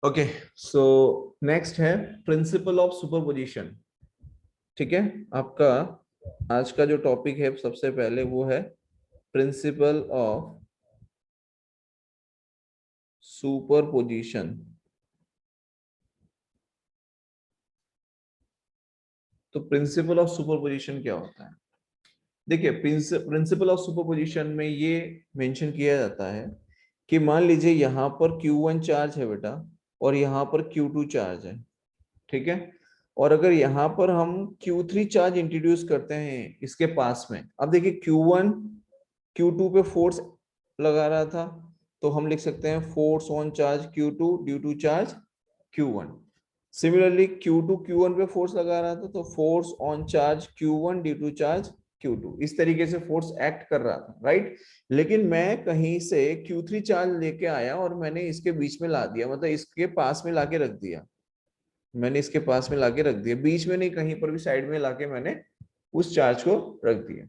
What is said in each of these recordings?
Okay, so next है principle of superposition. ठीक है, आपका आज का जो टॉपिक है सबसे पहले वो है प्रिंसिपल ऑफ सुपरपोजिशन। तो प्रिंसिपल ऑफ सुपरपोजिशन क्या होता है? देखिए, प्रिंसिपल ऑफ सुपरपोजिशन में ये मेंशन किया जाता है कि मान लीजिए यहाँ पर Q1 चार्ज है बेटा और यहाँ पर Q2 चार्ज है। ठीक है, और अगर यहाँ पर हम Q3 चार्ज इंट्रोड्यूस करते हैं इसके पास में, अब देखिए Q1 Q2 पे फोर्स लगा रहा था, तो हम लिख सकते हैं force on charge Q2 due to charge Q1। Similarly Q2 Q1 पे फोर्स लगा रहा था, तो force on charge Q1 due to charge Q2। इस तरीके से फोर्स एक्ट कर रहा था, राइट। लेकिन मैं कहीं से Q3 चार्ज लेके आया और मैंने इसके बीच में ला दिया, मतलब इसके पास में लाके रख दिया। मैंने इसके पास में लाके रख दिया, बीच में नहीं, कहीं पर भी साइड में लाके मैंने उस चार्ज को रख दिया।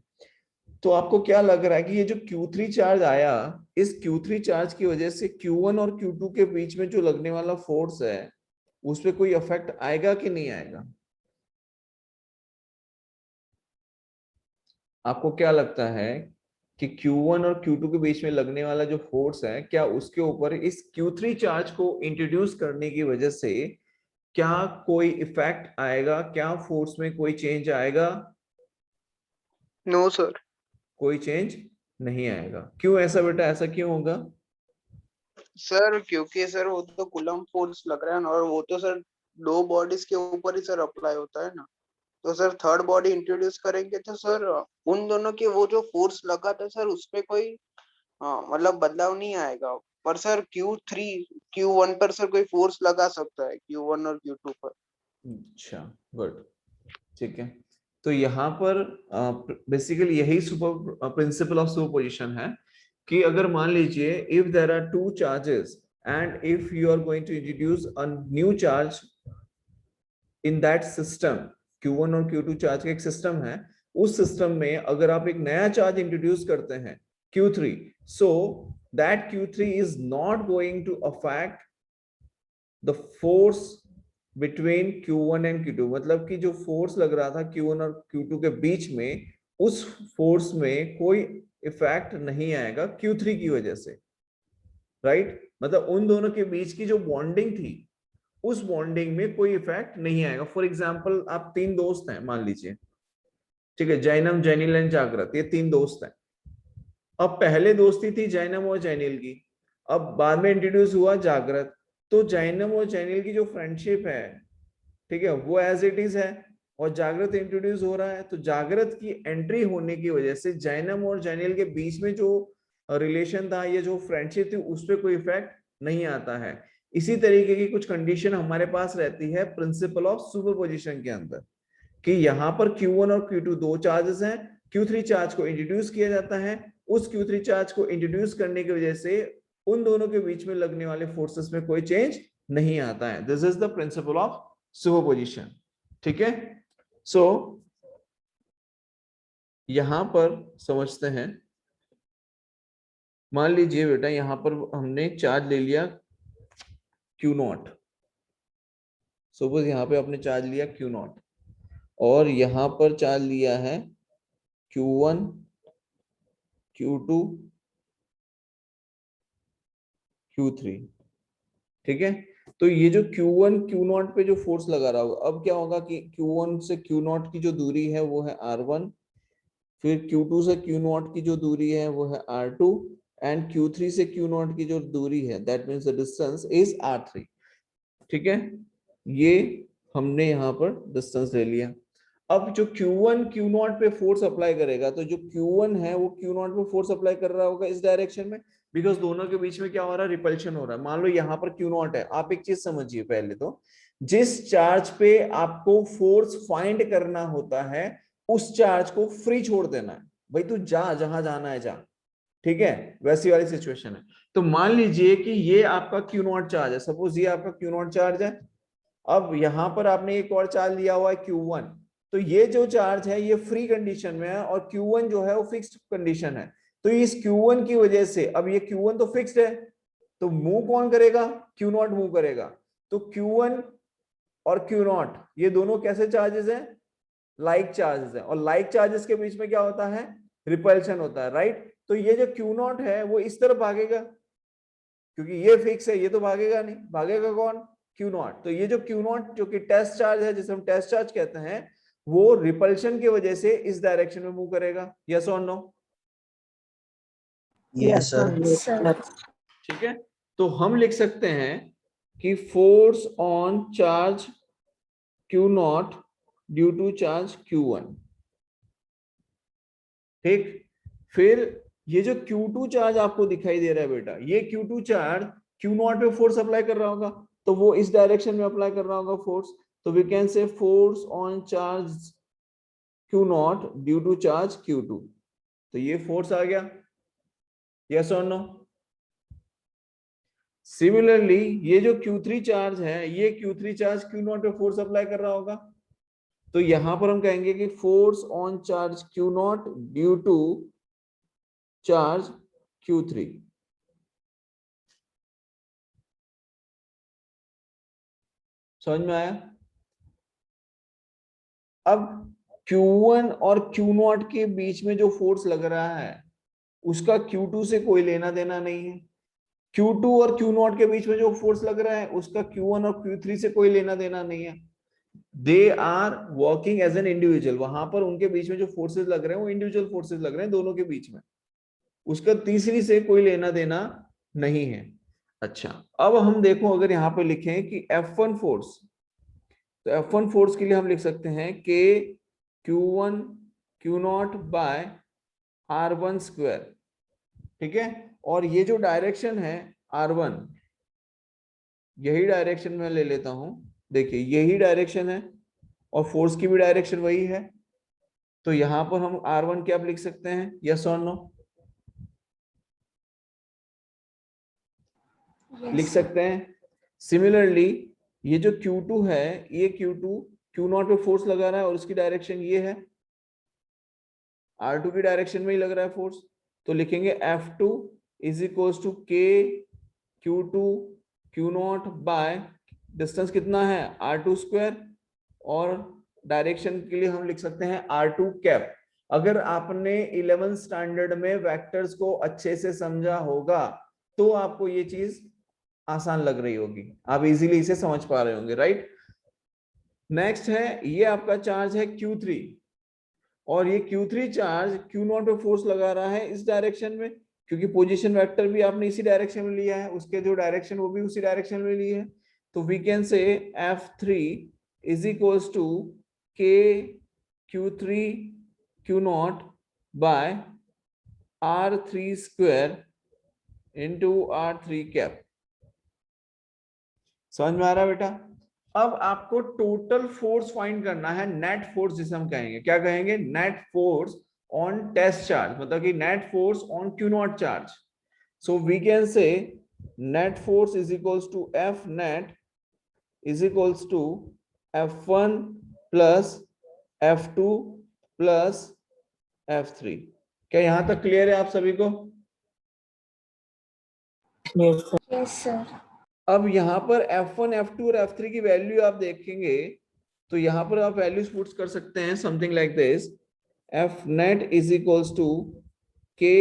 तो आपको क्या लग रहा है कि ये जो Q3 चार्ज आया, इस Q3 चार्ज की वजह से Q1 और Q2 के बीच में जो लगने वाला फोर्स है उस पर कोई इफेक्ट आएगा कि नहीं आएगा? आपको क्या लगता है कि Q1 और Q2 के बीच में लगने वाला जो फोर्स है, क्या उसके ऊपर इस Q3 चार्ज को इंट्रोड्यूस करने की वजह से क्या कोई इफेक्ट आएगा? क्या फोर्स में कोई चेंज आएगा? No sir. कोई चेंज नहीं आएगा। क्यों ऐसा बेटा, ऐसा क्यों होगा? सर क्योंकि सर वो तो कूलम फोर्स लग रहा है ना, और वो तो सर दो बॉडीज के ऊपर ही सर अप्लाई होता है ना। तो सर थर्ड बॉडी इंट्रोड्यूस करेंगे तो सर उन दोनों के वो जो फोर्स लगा था सर उसपे कोई मतलब बदलाव नहीं आएगा। पर सर Q3 Q1 पर सर कोई फोर्स लगा सकता है Q1 और Q2 पर। अच्छा, गुड, ठीक है। तो यहाँ पर बेसिकली यही सुपर प्रिंसिपल ऑफ सुपरपोजिशन है कि अगर मान लीजिए if there are two charges and if you are going to introduce a new charge in that system, Q1 और Q2 चार्ज का एक सिस्टम है, उस सिस्टम में अगर आप एक नया चार्ज इंट्रोड्यूस करते हैं Q3, so that Q3 is not going to affect the force between Q1 and Q2। मतलब कि जो फोर्स लग रहा था Q1 और Q2 के बीच में, उस फोर्स में कोई इफेक्ट नहीं आएगा Q3 की वजह से, राइट। मतलब उन दोनों के बीच की जो बॉन्डिंग थी उस बॉन्डिंग में कोई इफेक्ट नहीं आएगा। फॉर एग्जाम्पल, आप तीन दोस्त हैं मान लीजिए, ठीक है, जैनम, जैनिल एंड जागृत, ये तीन दोस्त हैं। अब पहले दोस्ती थी जैनम और जैनिल की, अब बाद में इंट्रोड्यूस हुआ जागृत। तो जैनम और जैनिल की जो फ्रेंडशिप है, ठीक है, वो एज इट इज है, और जागृत इंट्रोड्यूस हो रहा है। तो जागृत की एंट्री होने की वजह से जैनम और जैनिल के बीच में जो रिलेशन था, ये जो फ्रेंडशिप थी, उस पर कोई इफेक्ट नहीं आता है। इसी तरीके की कुछ कंडीशन हमारे पास रहती है प्रिंसिपल ऑफ सुपरपोजिशन के अंदर, कि यहाँ पर Q1 और Q2 दो चार्जेस हैं, Q3 चार्ज को इंट्रोड्यूस किया जाता है। उस Q3 चार्ज को इंट्रोड्यूस करने की वजह से उन दोनों के बीच में लगने वाले फोर्सेस में कोई चेंज नहीं आता है। This is the principle of superposition, ठीक है। सो यहां पर समझते हैं, मान लीजिए बेटा यहां पर हमने चार्ज ले लिया Q0। सपोज यहाँ पे आपने चार्ज लिया Q0 और यहाँ पर चार्ज लिया है Q1 Q2 Q3, ठीक है। तो ये जो Q1 Q0 पे जो फोर्स लगा रहा होगा, अब क्या होगा कि Q1 से Q0 की जो दूरी है वो है R1, फिर Q2 से Q0 की जो दूरी है वो है R2, एंड Q3 से Q0 की जो दूरी है, that means the distance is R3, ठीक है। ये हमने यहाँ पर डिस्टेंस ले लिया। अब जो Q1 Q0 पे फोर्स अप्लाई करेगा, तो जो Q1 है वो Q0 पे फोर्स अप्लाई कर रहा होगा इस डायरेक्शन में, बिकॉज दोनों के बीच में क्या हो रहा है, रिपल्शन हो रहा है। मान लो यहाँ पर Q0 है, आप एक चीज समझिए पहले तो, जिस चार्ज पे आपको फोर्स फाइंड करना होता है उस चार्ज को फ्री छोड़ देना है। भाई तू जा, जहां जाना है जा, ठीक है, वैसी वाली सिचुएशन है। तो मान लीजिए कि ये आपका Q0 चार्ज है, सपोज ये आपका Q0 चार्ज है। अब यहां पर आपने एक और चार्ज लिया हुआ है Q1, तो ये जो चार्ज है ये फ्री कंडीशन में है और Q1 जो है वो फिक्स्ड कंडीशन है। तो इस Q1 की वजह से अब ये Q1 तो फिक्स्ड है, तो मूव कौन करेगा? Q0 मूव करेगा। तो Q1 और Q0 ये दोनों कैसे चार्जेस हैं? लाइक चार्जेस है, और लाइक चार्जेस के बीच में क्या होता है? रिपल्शन होता है, राइट? तो ये जो Q0 है वो इस तरफ भागेगा, क्योंकि ये फिक्स है, ये तो भागेगा नहीं, भागेगा कौन? Q0। तो ये जो Q0 जो कि टेस्ट चार्ज है, जिसे हम टेस्ट चार्ज कहते हैं, वो रिपल्शन की वजह से इस डायरेक्शन में मूव करेगा। यस और नो? Yes sir. ठीक है, तो हम लिख सकते हैं कि force on charge Q0 due to charge Q1। ठीक, फिर ये जो Q2 चार्ज आपको दिखाई दे रहा है बेटा, ये Q2 चार्ज Q0 पे फोर्स अप्लाई कर रहा होगा, तो वो इस डायरेक्शन में अप्लाई कर रहा होगा फोर्स। तो we can say force on charge Q0 due to charge Q2। तो ये फोर्स आ गया। यस और नो? सिमिलरली ये जो Q3 चार्ज है, ये Q3 चार्ज Q0 पे फोर्स अप्लाई कर रहा होगा, तो यहां पर हम कहेंगे कि force on charge Q0 due to charge Q3। समझ में आया? अब Q1 और Q0 के बीच में जो फोर्स लग रहा है उसका Q2 से कोई लेना देना नहीं है। Q2 और Q0 के बीच में जो फोर्स लग रहा है उसका Q1 और Q3 से कोई लेना देना नहीं है। They are working as an individual. वहां पर उनके बीच में जो फोर्सेस लग रहे हैं वो इंडिविजुअल फोर्सेस लग रहे हैं दोनों के बीच में, उसका तीसरी से कोई लेना देना नहीं है। अच्छा, अब हम देखो अगर यहाँ पे लिखें कि F1 फोर्स, तो F1 फोर्स के लिए हम लिख सकते हैं K Q1 Q0 bye R1 square. ठीक है, और ये जो डायरेक्शन है R1, यही डायरेक्शन में ले लेता हूं। देखिए यही डायरेक्शन है और फोर्स की भी डायरेक्शन वही है, तो यहां पर हम R1 क्या लिख सकते हैं? यस और नो? लिख सकते हैं। सिमिलरली ये जो Q2 है, ये Q2 Q0 पे फोर्स लगा रहा है और उसकी डायरेक्शन ये है, R2 की डायरेक्शन में ही लग रहा है फोर्स, तो लिखेंगे F2 is equals to K Q2 Q0 by distance कितना है? R2 स्क्वायर, और डायरेक्शन के लिए हम लिख सकते हैं R2 कैप। अगर आपने 11th स्टैंडर्ड में वेक्टर्स को अच्छे से समझा होगा तो आपको ये चीज आसान लग रही होगी, आप इजीली इसे समझ पा रहे होंगे, राइट? नेक्स्ट है, ये आपका चार्ज है Q3, और ये Q3 चार्ज Q0 पे फोर्स लगा रहा है इस डायरेक्शन में, क्योंकि पोजीशन वेक्टर भी आपने इसी डायरेक्शन में लिया है, उसके जो डायरेक्शन वो भी उसी डायरेक्शन में ली है। तो we can say F3 is equals to K Q3 Q0 by R3 square into R3 cap. समझ में आ रहा है बेटा? अब आपको टोटल फोर्स फाइंड करना है, नेट फोर्स जिसे हम कहेंगे, क्या कहेंगे? Net force on test charge, मतलब कि net force on Q0 charge. So we can say net force is equals to F net is equals to F1 plus F2 plus F3। क्या यहां तक क्लियर है आप सभी को? Yes sir. अब यहाँ पर F1 F2 और F3 की वैल्यू आप देखेंगे तो यहाँ पर आप वैल्यूज पुट कर सकते हैं something like this. F net is equals to K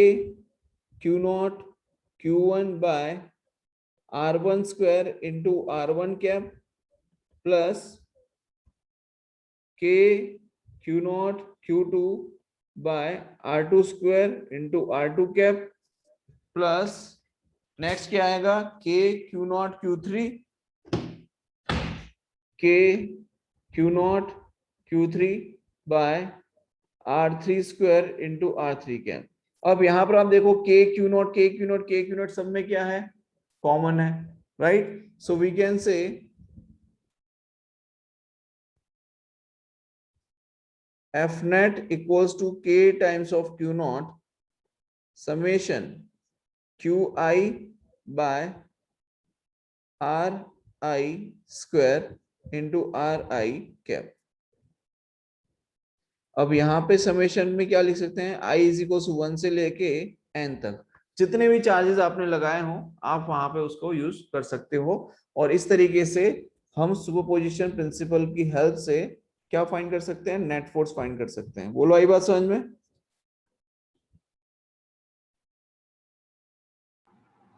Q0 Q1 by R1 square into R1 cap plus K Q0 Q2 by R2 square into R2 cap plus next क्या आएगा? K Q0 Q3 K Q0 Q3 by R3 square into R3 cap. अब यहां पर आप देखो K Q0 K Q0 K Q0 सब में क्या है? कॉमन है, right? So we can say F net equals to K times of Q0 summation Qi by Ri square into Ri cap. अब यहाँ पे समेशन में क्या लिख सकते हैं? I इज इक्वल टू 1 से लेके n तक। जितने भी चार्जेस आपने लगाए हो आप वहां पे उसको यूज कर सकते हो। और इस तरीके से हम सुपरपोजिशन प्रिंसिपल की हेल्प से क्या फाइंड कर सकते हैं, नेट फोर्स फाइंड कर सकते हैं। बोलो आई बात समझ में?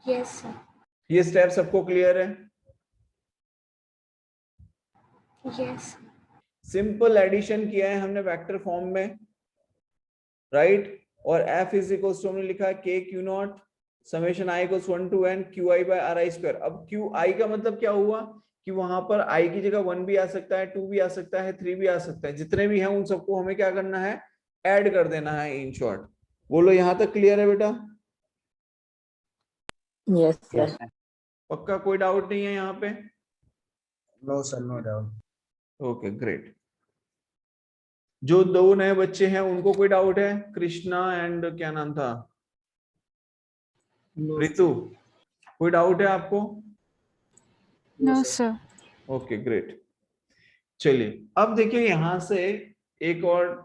Yes, sir. ये स्टेप सबको क्लियर है? Yes. सिंपल एडिशन किया है हमने वेक्टर फॉर्म में, राइट? और F इज इक्वल्स टू हमने लिखा है K Q naught summation I equals 1 to n QI by RI square. अब QI का मतलब क्या हुआ कि वहां पर I की जगह 1 भी आ सकता है, 2 भी आ सकता है, 3 भी आ सकता है, जितने भी हैं उन सबको हमें क्या करना है, ऐड कर देना है इन शॉर्ट। बोलो यहां तक क्लियर है बेटा? Yes, sir. पक्का कोई डाउट नहीं है यहाँ पे? No, sir, no doubt. Okay great. जो दो नए बच्चे हैं उनको कोई डाउट है? कृष्णा एंड क्या नाम था, रितु, कोई डाउट है आपको? No, sir. Okay great. चलिए अब देखिए यहां से एक और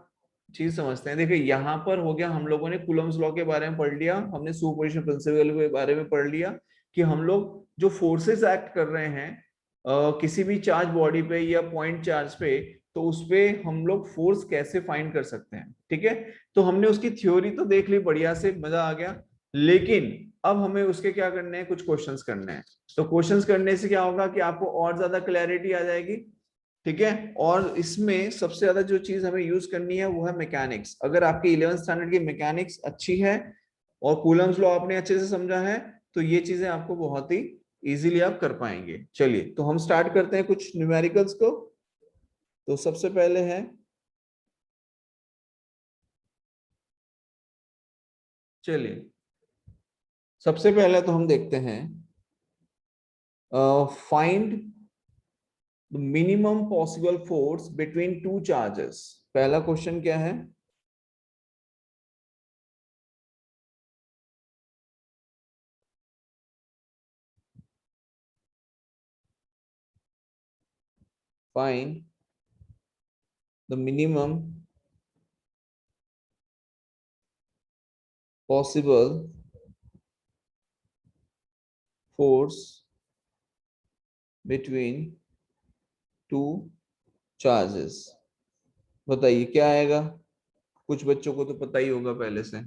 चीज समझते हैं। देखिए यहाँ पर हो गया, हम लोगों ने कूलम्स लॉ के बारे में पढ़ लिया, हमने सुपरपोजिशन प्रिंसिपल के बारे में पढ़ लिया कि हम लोग जो फोर्सेस एक्ट कर रहे हैं किसी भी चार्ज बॉडी पे या पॉइंट चार्ज पे, तो उस पे हम लोग फोर्स कैसे फाइंड कर सकते हैं। ठीक है, तो हमने उसकी थ्योरी तो देख ली, बढ़िया से मजा आ गया, लेकिन अब हमें उसके क्या करने हैं, कुछ क्वेश्चंस करने हैं। तो क्वेश्चंस करने से क्या होगा कि आपको और ज्यादा क्लैरिटी आ जाएगी। ठीक है, और इसमें सबसे ज्यादा जो चीज हमें यूज करनी है वो है मैकेनिक्स। अगर आपकी 11th स्टैंडर्ड की मैकेनिक्स अच्छी है और कूलम्स लॉ आपने अच्छे से समझा है तो ये चीजें आपको बहुत ही इजीली आप कर पाएंगे। चलिए तो हम स्टार्ट करते हैं कुछ न्यूमेरिकल्स को। तो सबसे पहले है, चलिए सबसे पहले तो हम देखते हैं find the minimum possible force between two charges. पहला क्वेश्चन क्या है, find the minimum possible force between two charges। बताइए क्या आएगा? कुछ बच्चों को तो पता ही होगा पहले से।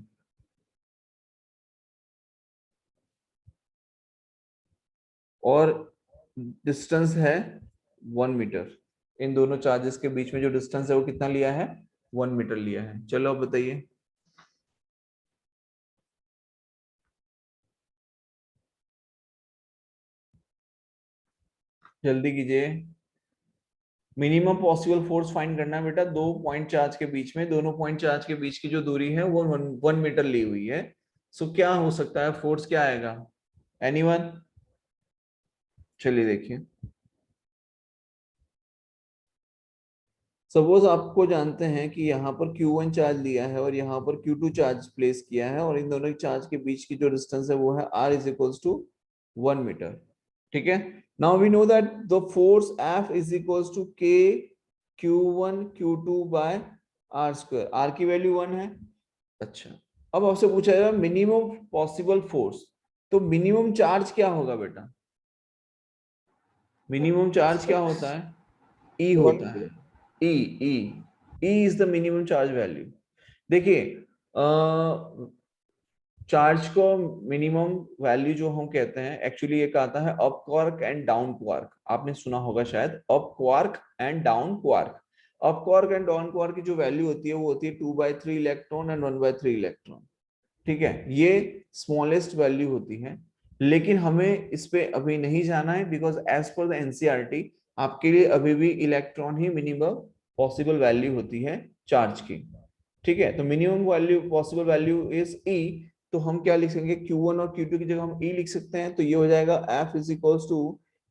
और डिस्टेंस है 1 मीटर। इन दोनों चार्जेस के बीच में जो डिस्टेंस है वो कितना लिया है, 1 मीटर लिया है। चलो अब बताइए। जल्दी कीजिए। मिनिमम पॉसिबल फोर्स फाइंड करना है बेटा, दो पॉइंट चार्ज के बीच में, दोनों पॉइंट चार्ज के बीच की जो दूरी है वो 1 मीटर ली हुई है। सो क्या हो सकता है, फोर्स क्या आएगा? एनीवन? चलिए देखिए, सपोज आपको जानते हैं कि यहाँ पर Q1 चार्ज लिया है और यहाँ पर Q2 चार्ज प्लेस किया है, और इन दोनों चार्ज के बीच की जो डिस्टेंस है वो है R is equals to 1 metre. ठीक है, now we know that the force F is equals to K Q1 Q2 by R square. R की वैल्यू 1 है। अच्छा, अब आपसे पूछा जाएगा मिनिमम पॉसिबल फोर्स, तो मिनिमम चार्ज क्या होगा बेटा? मिनिमम चार्ज क्या होता है? E होता है। E E E is the minimum charge value। देखिए चार्ज को मिनिमम वैल्यू जो हम कहते हैं, एक्चुअली एक आता है up quark and down quark. आपने सुना होगा शायद, up quark and down quark. Up quark and down quark की जो वैल्यू होती है वो होती है 2/3 इलेक्ट्रॉन एंड 1/3 इलेक्ट्रॉन। ठीक है, ये स्मॉलेस्ट वैल्यू होती है, लेकिन हमें इस पे अभी नहीं जाना है, because as per the NCERT आपके लिए अभी भी इलेक्ट्रॉन ही मिनिमम पॉसिबल वैल्यू होती है चार्ज की। ठीक है, तो minimum value possible value is E. तो हम क्या लिख सकेंगे, Q1 और Q2 की जगह हम E लिख सकते हैं, तो ये हो जाएगा F is equals to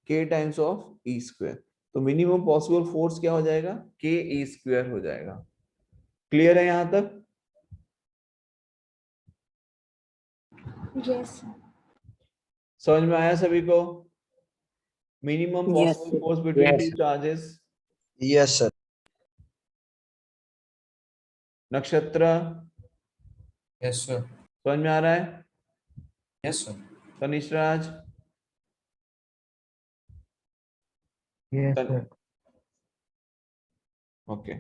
K times of E square. तो मिनिमम पॉसिबल फोर्स क्या हो जाएगा, K E स्क्वायर हो जाएगा। क्लियर है यहां तक? Yes, sir. समझ में आया सभी को? Minimum Yes, possible sir. Force between Yes, two sir. Charges. Yes, sir. नक्षत्र Yes, sir. समझ में आ रहा है? Yes, sir. तनिष्क राज, Yes, Tan- sir. Okay.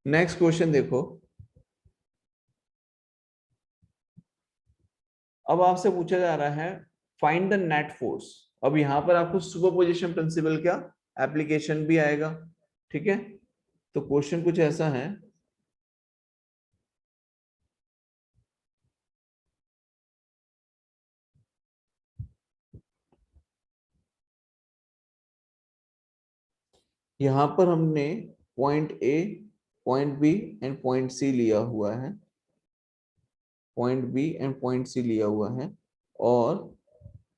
Next question देखो। अब आपसे पूछा जा रहा है फाइंड द नेट फोर्स। अब यहां पर आपको सुपरपोजिशन प्रिंसिपल का एप्लीकेशन भी आएगा, ठीक है। तो क्वेश्चन कुछ ऐसा है, यहां पर हमने point A, point B and point C लिया हुआ है, point B and point C लिया हुआ है, और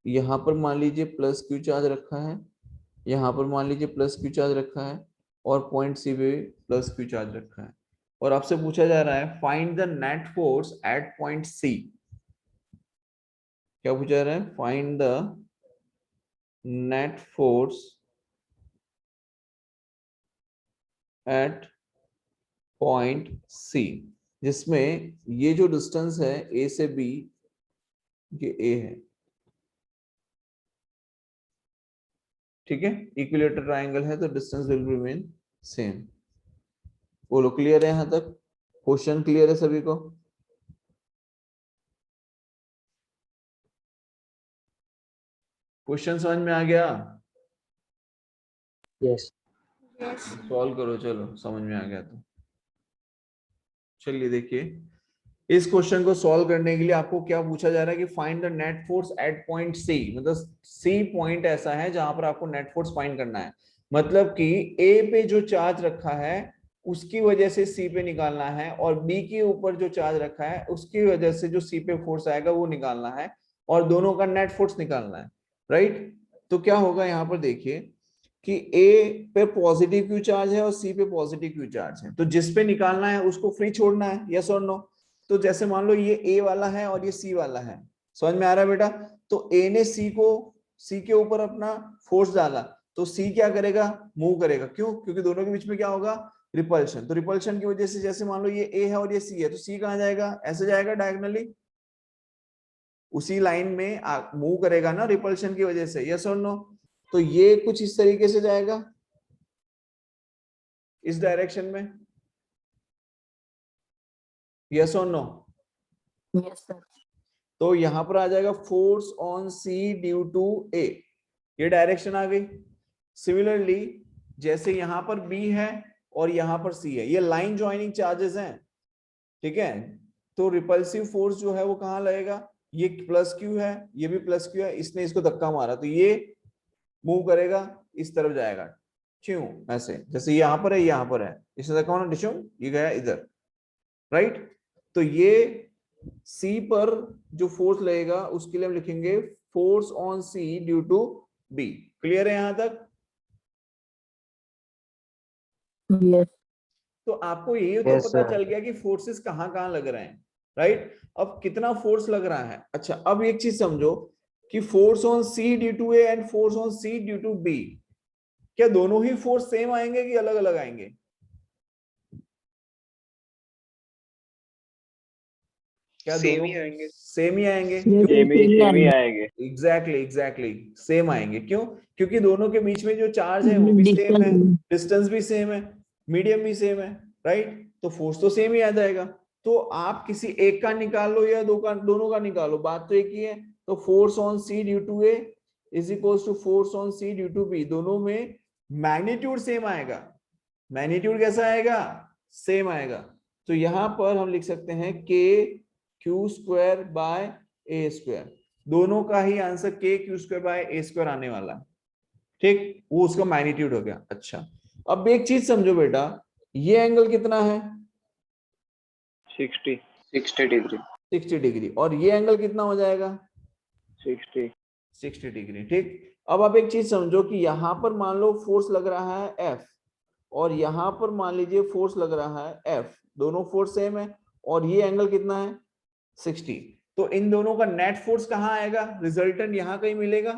यहाँ पर मान लीजिए प्लस क्यू चार्ज रखा है, यहाँ पर मान लीजिए प्लस क्यू चार्ज रखा है, और पॉइंट सी पे प्लस क्यू चार्ज रखा है। और आपसे पूछा जा रहा है find the net force at point C. क्या पूछा जा रहा है? Find the net force at point C, जिसमें ये जो डिस्टेंस है ए से बी, ये ए है, ठीक है। इक्विलेटरल ट्रायंगल है तो डिस्टेंस विल रिमेन सेम। बोलो क्लियर है? यहां तक क्वेश्चन क्लियर है सभी को? क्वेश्चन समझ में आ गया? Yes. Yes. सॉल्व करो, चलो समझ में आ गया तो। चलिए देखिए, इस क्वेश्चन को सॉल्व करने के लिए आपको क्या पूछा जा रहा है कि find the net force at point C. मतलब सी पॉइंट ऐसा है जहां पर आपको नेट फोर्स फाइंड करना है। मतलब कि ए पे जो चार्ज रखा है उसकी वजह से सी पे निकालना है, और बी के ऊपर जो चार्ज रखा है उसकी वजह से जो सी पे फोर्स आएगा वो निकालना है, और दोनों का नेट फोर्स निकालना है, राइट। तो क्या होगा यहाँ पर देखिए कि ए पे पॉजिटिव क्यू चार्ज है और सी पे पॉजिटिव क्यू चार्ज है, तो जिस पे निकालना है उसको फ्री छोड़ना है, यस और नो। तो जैसे मान लो ये ए वाला है और ये सी वाला है, समझ में आ रहा है बेटा? तो ए ने सी के ऊपर अपना फोर्स डाला, तो सी क्या करेगा? मूव करेगा। क्यों? क्योंकि दोनों के बीच में क्या होगा? रिपल्शन। तो रिपल्शन की वजह से जैसे मान लो ये ए है और ये सी है, तो सी कहां जाएगा? ऐसे जाएगा डायगोनली, उसी लाइन में मूव करेगा ना रिपल्शन की वजह से, यस और नो। तो ये कुछ इस तरीके से जाएगा, इस डायरेक्शन में, यस और नो। Yes, sir. तो यहां पर आ जाएगा force on C due to A, ये डायरेक्शन आ गई। सिमिलरली जैसे यहां पर बी है और यहां पर सी है, ये लाइन ज्वाइनिंग चार्जेस हैं, ठीक है। तो रिपल्सिव फोर्स जो है वो कहां लगेगा? ये प्लस क्यू है, ये भी प्लस क्यू है, इसने इसको धक्का मारा तो ये मूव करेगा, इस तरफ जाएगा, क्यों? ऐसे जैसे यहां पर है, यहां पर है, इसने धक्का मारा डिशुम, ये गया इधर, राइट। तो ये सी पर जो फोर्स लगेगा उसके लिए हम लिखेंगे force on C due to B. Clear है यहां तक? Yes. तो आपको ये तो Yes, पता sir. चल गया कि फोर्सेस कहां कहां लग रहे हैं, राइट। अब कितना फोर्स लग रहा है? अच्छा, अब एक चीज समझो कि force on C due to A and force on C due to B, क्या दोनों ही फोर्स सेम आएंगे कि अलग अलग आएंगे? क्या सेम दोनों ही आएंगे। सेम ही आएंगे? Same ही आएंगे। एग्जैक्टली सेम आएंगे। क्यों? क्योंकि दोनों के बीच में जो चार्ज है वो भी सेम है, Distance. डिस्टेंस भी सेम है, मीडियम भी सेम है, राइट। तो फोर्स तो सेम ही आ जाएगा। तो आप किसी एक का निकाल लो या दोनों का निकालो, बात तो एक ही है। तो force on C due to A is equal to force on C due to B, दोनों में मैग्नीट्यूड सेम आएगा। मैग्नीट्यूड कैसा आएगा? सेम आएगा। तो यहां पर हम लिख सकते हैं के Q square by A square, दोनों का ही आंसर के Q square by A square आने वाला है, ठीक। वो उसका मैग्नीट्यूड हो गया। अच्छा, अब एक चीज समझो बेटा, ये एंगल कितना है? 60 60 डिग्री। 60 डिग्री, और ये एंगल कितना हो जाएगा? 60 डिग्री, ठीक। अब आप एक चीज समझो कि यहां पर मान लो फोर्स लग रहा है एफ, और यहां पर मान लीजिए फोर्स लग रहा है एफ, दोनों फोर्स सेम है, और ये एंगल कितना है? 60। तो इन दोनों का नेट फोर्स कहां आएगा? रिजल्टेंट यहां कहीं मिलेगा,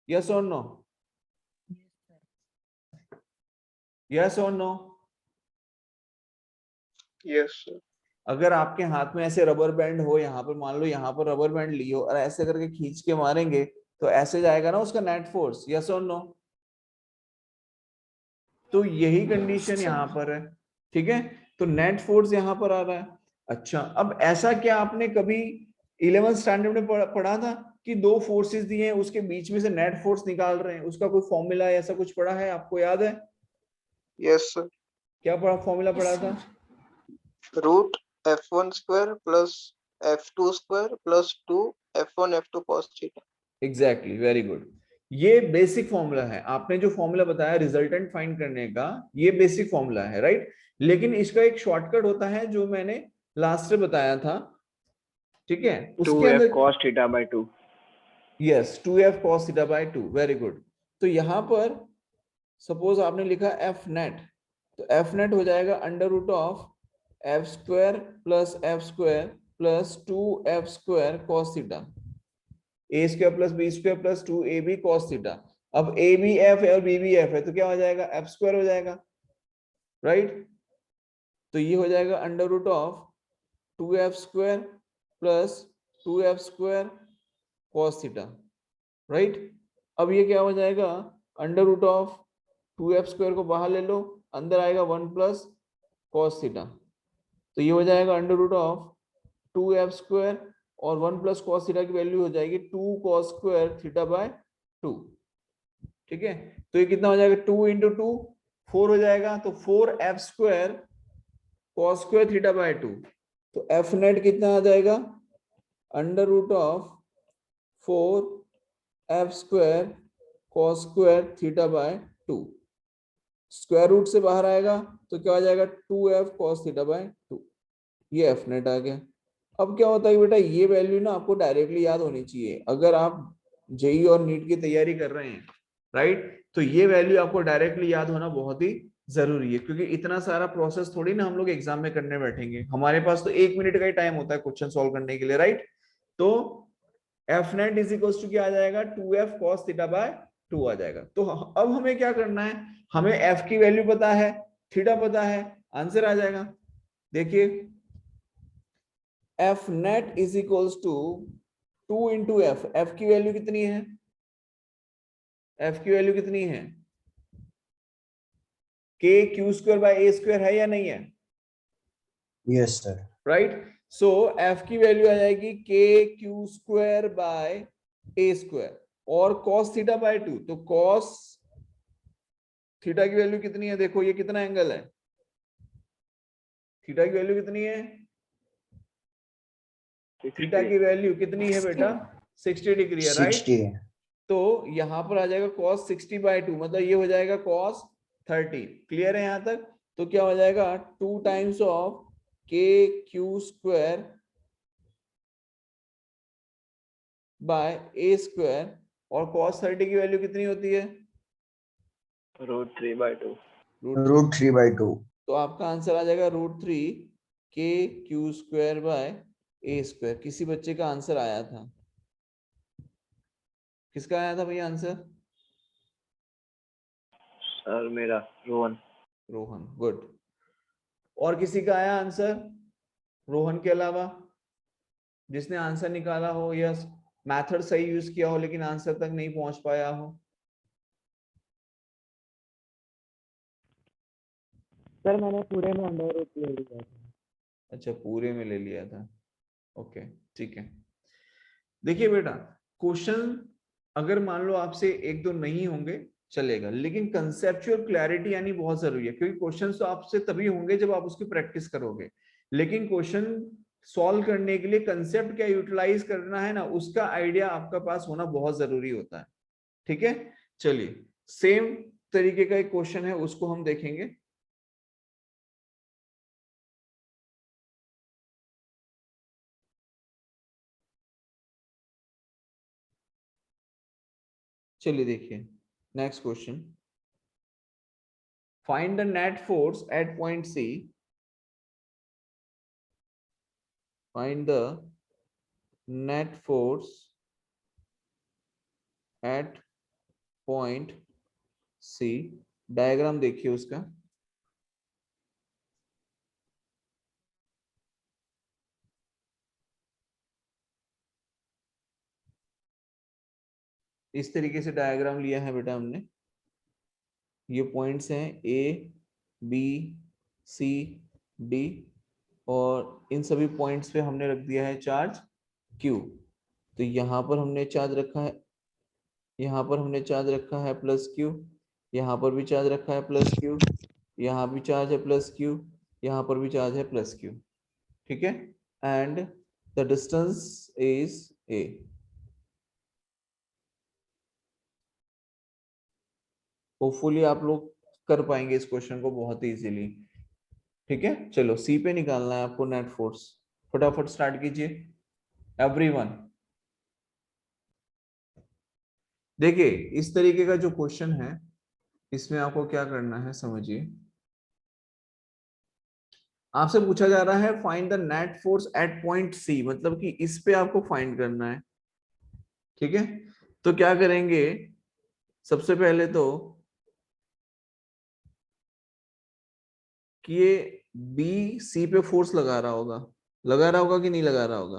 यस और नो? यस और नो? Yes sir. अगर आपके हाथ में ऐसे रबर बैंड हो, यहाँ पर मान लो यहाँ पर रबर बैंड लियो और ऐसे करके खींच के मारेंगे तो ऐसे जाएगा ना उसका नेट फोर्स, यस और नो? तो यही कंडीशन यहाँ पर है, ठीक है। तो नेट फोर्स यहाँ पर आ रहा है। अच्छा, अब ऐसा क्या आपने कभी 11th स्टैंडर्ड में पढ़ा था कि दो फोर्सेस दिए हैं उसके बीच में से नेट फोर्स निकाल रहे हैं, उसका कोई फॉर्मूला ऐसा कुछ पढ़ा है, आपको याद है? Yes sir. क्या पढ़ा, फॉर्मूला Yes, पढ़ा sir. था? Root f1 square plus f2 square plus 2 f1 f2 cos theta. Exactly, very good. ये बेसिक फॉर्मूला है, आपने जो फॉर्मूला बताया रिजल्टेंट फाइंड करने का, ये बेसिक फॉर्मूला है, राइट। लेकिन इसका एक शॉर्टकट होता है जो मैंने लास्ट में बताया था, ठीक है, उसके 2f अंदर cos theta by 2. Yes 2f cos theta by 2, very good. तो यहां पर सपोज आपने लिखा f नेट, तो f नेट हो जाएगा under root of f square plus 2f square cos theta, A square plus B square plus 2ab cos theta. अब a भी f है और b भी f है तो क्या हो जाएगा, f स्क्वायर हो जाएगा, राइट। तो ये हो जाएगा under root of 2f square plus 2f square cos theta, right. अब ये क्या हो जाएगा, under root of 2f square को बाहर ले लो, अंदर आएगा 1 प्लस cos थीटा, तो ये हो जाएगा under root of 2f square और 1 प्लस cos थीटा की वैल्यू हो जाएगी 2 cos स्क्वायर थीटा बाय 2, ठीक है। तो ये कितना हो जाएगा, 2 इंटू 2 4 हो जाएगा, तो 4f square cos square theta by 2। तो f नेट कितना आ जाएगा, under root of 4f square cos square theta by 2, square root से बाहर आएगा तो क्या हो जाएगा 2f cos थीटा बाय 2, ये f नेट आ गया। अब क्या होता है बेटा, ये वैल्यू ना आपको डायरेक्टली याद होनी चाहिए अगर आप जेई और नीट की तैयारी कर रहे हैं, राइट। तो ये वैल्यू आपको डायरेक्टली याद होना बहुत ही जरूरी है, क्योंकि इतना सारा प्रोसेस थोड़ी ना हम लोग एग्जाम में करने बैठेंगे, हमारे पास तो 1 मिनट का ही टाइम होता है क्वेश्चन सॉल्व करने के लिए, राइट। तो F net is equal to क्या आ जाएगा, 2f cos थीटा बाय 2 आ जाएगा। तो अब हमें क्या करना है, हमें f की वैल्यू पता है, थीटा पता है, आंसर आ जाएगा। देखिए F net is equals to 2 into F की वैल्यू कितनी है, एफ की वैल्यू कितनी है, K Q square by A square है या नहीं है? Yes sir. Right. So F की वैल्यू आ जाएगी K Q square by A square और cos थीटा बाय 2, तो cos थीटा की वैल्यू कितनी है, देखो ये कितना एंगल है, थीटा की वैल्यू कितनी है, थीटा की वैल्यू कितनी है बेटा, 60 डिग्री है, राइट। 60 है। तो यहां पर आ जाएगा cos 60 बाय 2, मतलब ये हो जाएगा cos 30। क्लियर है यहां तक? तो क्या हो जाएगा 2 times of K Q square by A square, और cos 30 की वैल्यू कितनी होती है, √3/2. √3/2। तो आपका आंसर आ जाएगा √3 के Q square by A square. किसी बच्चे का आंसर आया था, किसका आया था भैया आंसर? सर मेरा रोहन. रोहन, गुड। और किसी का आया आंसर रोहन के अलावा, जिसने आंसर निकाला हो या मेथड सही यूज किया हो लेकिन आंसर तक नहीं पहुंच पाया हो? सर मैंने पूरे में अंडर रूट ले लिया था। अच्छा, पूरे में ले लिया था, ओके ठीक है। देखिए बेटा, क्वेश्चन अगर मान लो आपसे एक दो नहीं होंगे चलेगा, लेकिन कंसेप्चुअल क्लैरिटी यानी बहुत जरूरी है, क्योंकि क्वेश्चन तो आपसे तभी होंगे जब आप उसकी प्रैक्टिस करोगे, लेकिन क्वेश्चन सॉल्व करने के लिए कंसेप्ट क्या यूटिलाइज करना है ना, उसका आइडिया आपका पास होना बहुत जरूरी होता है, ठीक है। चलिए सेम तरीके का एक क्वेश्चन है, उसको हम देखेंगे। चलिए देखिए next question, find the net force at point C, find the net force at point C। Diagram देखिए उसका, इस तरीके से डायग्राम लिया है बेटा हमने, ये पॉइंट्स हैं ए बी सी डी, और इन सभी पॉइंट्स पे हमने रख दिया है चार्ज क्यू। तो यहाँ पर हमने चार्ज रखा है, यहाँ पर हमने चार्ज रखा है प्लस क्यू, यहाँ पर भी चार्ज रखा है प्लस क्यू, यहाँ भी चार्ज है प्लस क्यू, यहाँ पर भी चार्ज है प्लस क्यू। ठीक है, and the distance is a. Hopefully आप लोग कर पाएंगे इस क्वेश्चन को बहुत ही इजीली। ठीक है, चलो सी पे निकालना है आपको नेट फोर्स, फटाफट स्टार्ट कीजिए एवरीवन। देखिए इस तरीके का जो क्वेश्चन है, इसमें आपको क्या करना है समझिए। आपसे पूछा जा रहा है find the net force at point C, मतलब कि इस पे आपको फाइंड करना है। ठीक है, तो क्या करेंगे, सबसे पहले तो कि ये बी सी पे फोर्स लगा रहा होगा कि नहीं लगा रहा होगा?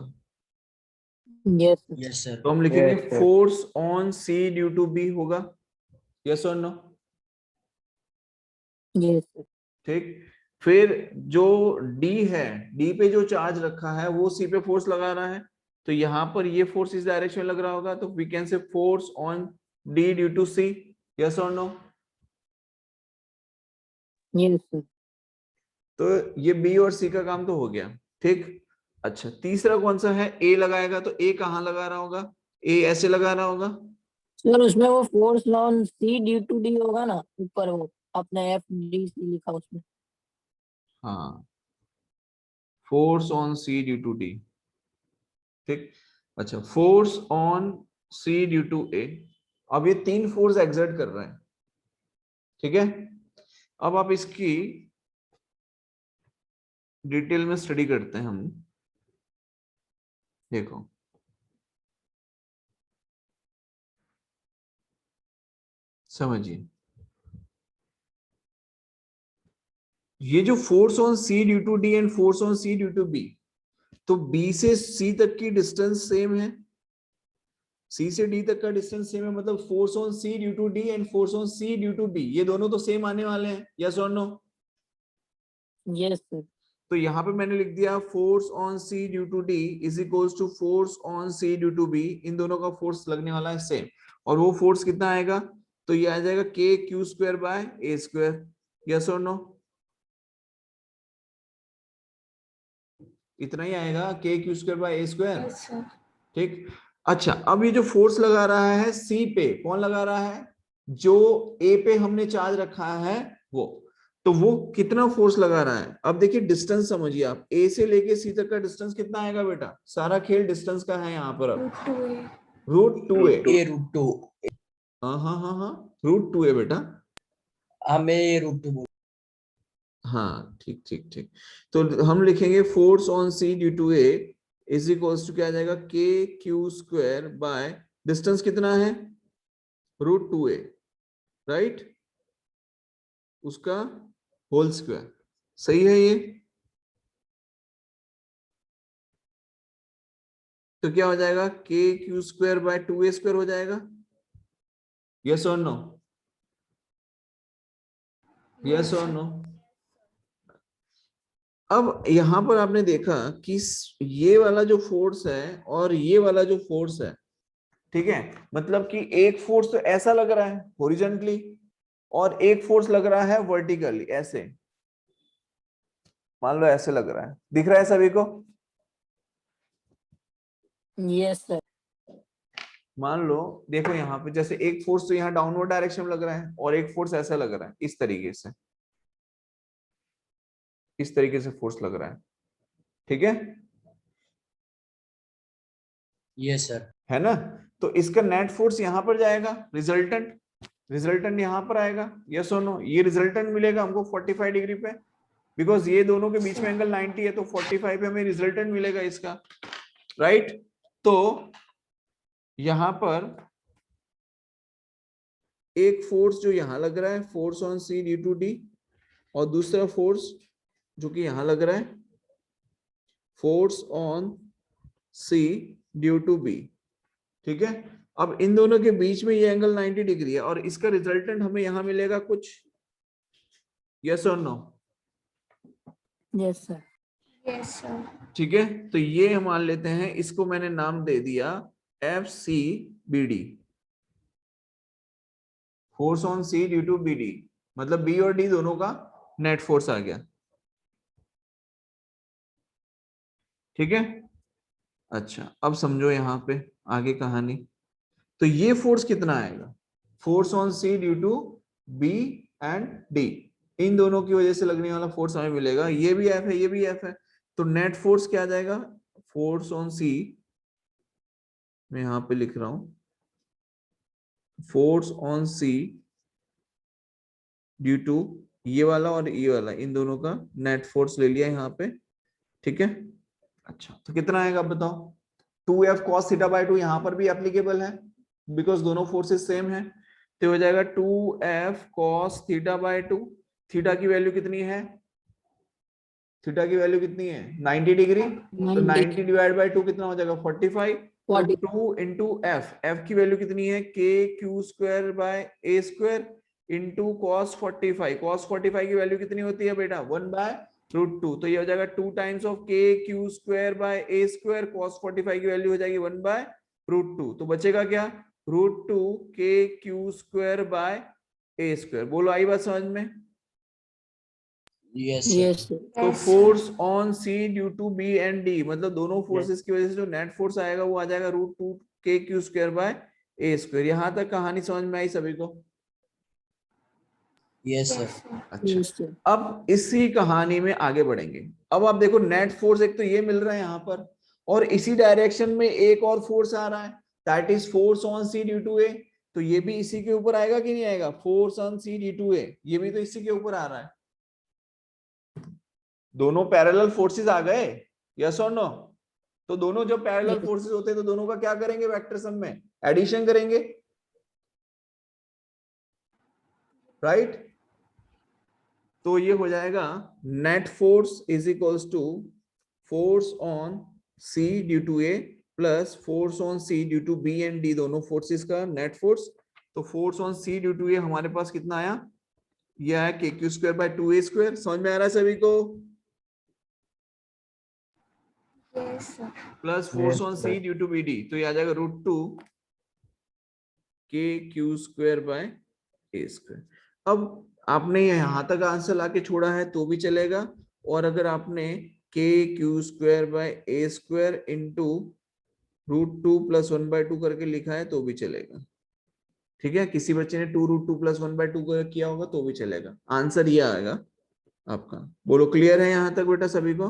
Yes sir. तो हम लिखेंगे Yes, sir. Force on C due to B होगा, यस और नो? Yes sir. ठीक, फिर जो डी है, डी पे जो चार्ज रखा है वो सी पे फोर्स लगा रहा है, तो यहाँ पर ये फोर्स इस डायरेक्शन में लग रहा होगा, तो we can say force on D due to C, yes और नो? Yes sir. तो ये बी और सी का काम तो हो गया। ठीक, अच्छा तीसरा कौन सा है, ए लगाएगा, तो ए कहाँ लगा रहा होगा? ए ऐसे लगा रहा होगा, सर उसमें वो force on C due to D होगा ना, ऊपर वो अपने एफ डी सी लिखा उसमें। हाँ, force on C due to D. ठीक, अच्छा force on C due to A, अब ये तीन फोर्स एक्सर्ट कर रहे हैं। ठीक है, अब आप इसकी डिटेल में स्टडी करते हैं हम। देखो समझिए, ये जो force on C due to D and force on C due to B, तो बी से सी तक की डिस्टेंस सेम है, सी से डी तक का डिस्टेंस सेम है, मतलब force on C due to D and force on C due to B, ये दोनों तो सेम आने वाले हैं, यस और नो? Yes sir. तो यहाँ पे मैंने लिख दिया force on C due to D is equals to force on C due to B, इन दोनों का फोर्स लगने वाला है सेम, और वो फोर्स कितना आएगा, तो ये आ जाएगा के Q square by A square, yes और नो? इतना ही आएगा, के Q square by A square. Yes, sir. ठीक, अच्छा अब ये जो फोर्स लगा रहा है सी पे, कौन लगा रहा है, जो ए पे हमने चार्ज रखा है वो, तो वो कितना फोर्स लगा रहा है? अब देखिए डिस्टेंस समझिए आप, ए से लेके सी तक का डिस्टेंस कितना आएगा बेटा, सारा खेल डिस्टेंस का है यहाँ पर। अब Root 2A. √2a, √2। हाँ √2a बेटा, हमें √2 बोल। हाँ ठीक ठीक ठीक, तो हम लिखेंगे force on C due to A is equals to क्या आ जाएगा, के क्यू स्क्वायर बाय डिस्टेंस कितना है, √2a, राइट, उसका होल स्क्वायर। सही है ये? तो क्या हो जाएगा, के Q square bye 2a square हो जाएगा, यस और नो? यस और नो? अब यहां पर आपने देखा कि ये वाला जो फोर्स है और ये वाला जो फोर्स है, ठीक है, मतलब कि एक फोर्स तो ऐसा लग रहा है हॉरिजॉन्टली, और एक फोर्स लग रहा है वर्टिकली, ऐसे मान लो ऐसे लग रहा है, दिख रहा है सभी को? Yes sir. मान लो देखो यहाँ पे, जैसे एक फोर्स तो यहाँ डाउनवर्ड डायरेक्शन में लग रहा है, और एक फोर्स ऐसा लग रहा है, इस तरीके से, इस तरीके से फोर्स लग रहा है। ठीक है, यस सर। है ना? तो इसका नेट फोर्स यहाँ पर जाएगा, रिजल्टेंट, रिजल्टेंट यहाँ पर आएगा, यस और नो? ये रिजल्टेंट मिलेगा हमको 45 डिग्री पे, बिकॉज ये दोनों के बीच में एंगल 90 है, तो 45 पे हमें रिजल्टेंट मिलेगा इसका, राइट? तो यहां पर एक फोर्स जो यहां लग रहा है, force on C due to D, और दूसरा फोर्स जो कि यहां लग रहा है, force on C due to B. ठीक है, अब इन दोनों के बीच में ये एंगल 90 डिग्री है और इसका रिजल्टेंट हमें यहां मिलेगा कुछ, यस और no? Yes sir. Yes, sir. ठीक है, तो ये मान लेते हैं, इसको मैंने नाम दे दिया FCBD, force on C due to BD, मतलब बी और डी दोनों का नेट फोर्स आ गया। ठीक है, अच्छा अब समझो यहाँ पे आगे कहानी। तो ये फोर्स कितना आएगा? Force on C due to B and D, इन दोनों की वजह से लगने वाला फोर्स हमें मिलेगा। ये भी एफ है, ये भी एफ है, तो नेट फोर्स क्या आ जाएगा? फोर्स ऑन सी, मैं यहां पे लिख रहा हूं, force on C due to ये वाला और ये वाला, इन दोनों का नेट फोर्स ले लिया यहाँ पे। ठीक है, अच्छा तो कितना आएगा आप बताओ? 2F cos थीटा बाय 2 यहाँ पर भी एप्लीकेबल है बिकॉज दोनों फोर्सेस सेम है, तो हो जाएगा 2F cos theta by 2। Theta की वैल्यू कितनी है? थीटा की वैल्यू कितनी है? 90 डिग्री, तो 90 डिवाइड बाय 2 कितना हो जाएगा? 45। तो 2 इंटू एफ की वैल्यू कितनी है? K Q square by A square into cos 45। Cos 45 की वैल्यू कितनी होती है बेटा? 1/√2। तो ये हो जाएगा 2 times of K Q square by A square, cos 45 की वैल्यू हो जाएगी 1/√2। तो बचेगा क्या? √2 के Q square by A square. बोलो आई बात समझ में? Yes sir. तो force on C due to B and D, मतलब दोनों फोर्सेस की वजह से जो नेट फोर्स आएगा वो आ जाएगा √2 के Q square by A square. यहां तक कहानी समझ में आई सभी को? Yes, sir. अच्छा, अब इसी कहानी में आगे बढ़ेंगे। अब आप देखो नेट फोर्स एक तो ये मिल रहा है यहाँ पर, और इसी डायरेक्शन में एक और फोर्स आ रहा है, that is force on C due to A. तो ये भी इसी के ऊपर आएगा कि नहीं आएगा? Force on C due to A, ये भी तो इसी के ऊपर आ रहा है। दोनों पैरेलल फोर्सेस आ गए, यस और नो? तो दोनों जब पैरेलल फोर्सेस होते हैं तो दोनों का क्या करेंगे? वेक्टर सम में एडिशन करेंगे, राइट? तो ये हो जाएगा net force is equals to force on C due to A plus force on C due to B and D, दोनों फोर्सेस का नेट फोर्स। तो force on C due to A हमारे पास कितना आया? यह है K Q square bye 2a square. समझ में आ रहा है सभी को? Yes, sir. Plus force on C due to B D, तो ये आ जाएगा √2 के Q square by A square. अब आपने यहां तक आंसर लाके छोड़ा है तो भी चलेगा, और अगर आपने के Q square by A square into √2 plus 1/2 करके लिखा है तो भी चलेगा। ठीक है, किसी बच्चे ने 2√2 प्लस 1/2 किया होगा तो भी चलेगा, आंसर ये आएगा आपका। बोलो क्लियर है यहां तक बेटा सभी को?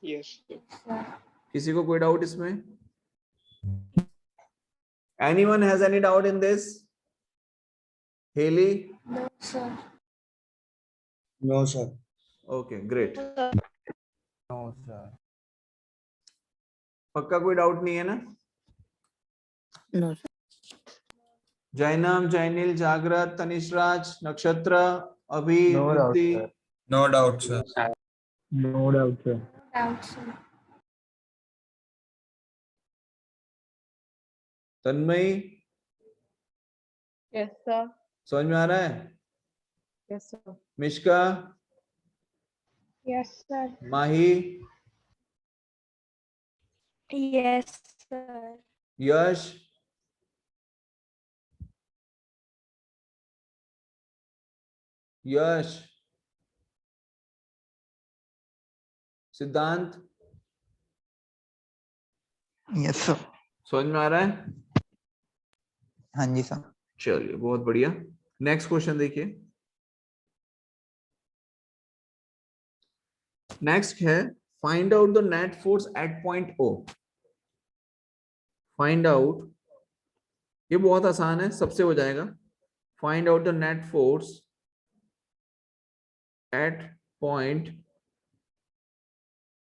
Yes Sir. किसी को कोई डाउट इसमें? Anyone has any doubt in this? Haley? No, sir. No, sir. Okay, great. No, sir. पक्का कोई डाउट नहीं है ना? No sir. जैनम, जैनिल, जागृत, तनिष्राज, नक्षत्र, अभी, No doubt, मुक्ति, sir. No doubt, sir. No doubt, sir. Doubt, sir. Tanmayi, Yes, sir. समझ में आ रहा है? Yes, sir. Mishka, Yes, sir. माही, Yes, sir. यश, यश, सिद्धांत, यस सर। समझ में आ रहा है? हाँ जी सर। चलिए बहुत बढ़िया। नेक्स्ट क्वेश्चन देखिए। नेक्स्ट है find out the net force at point O। Find out, ये बहुत आसान है, सबसे हो जाएगा। Find out the net force at point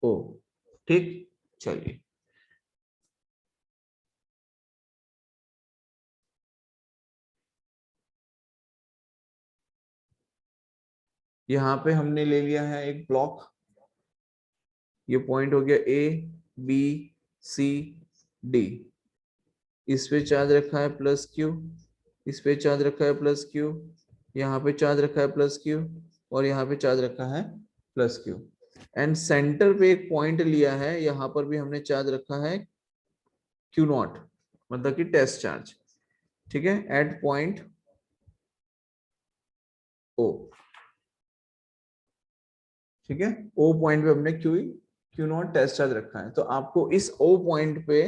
O। ठीक, चलिए यहां पे हमने ले लिया है एक ब्लॉक, ये पॉइंट हो गया A B C D। इस पे चार्ज रखा है प्लस क्यू, इस पे चार्ज रखा है प्लस क्यू, यहाँ पे चार्ज रखा है प्लस क्यू, और यहाँ पे चार्ज रखा है प्लस क्यू। एंड सेंटर पे एक पॉइंट लिया है, यहाँ पर भी हमने चार्ज रखा है क्यू नॉट, मतलब कि टेस्ट चार्ज, ठीक है, एट पॉइंट ओ, ठीक है, ओ पॉइंट पे हमने क्यू नॉट टेस्ट चार्ज रखा है। तो आपको इस ओ पॉइंट पे,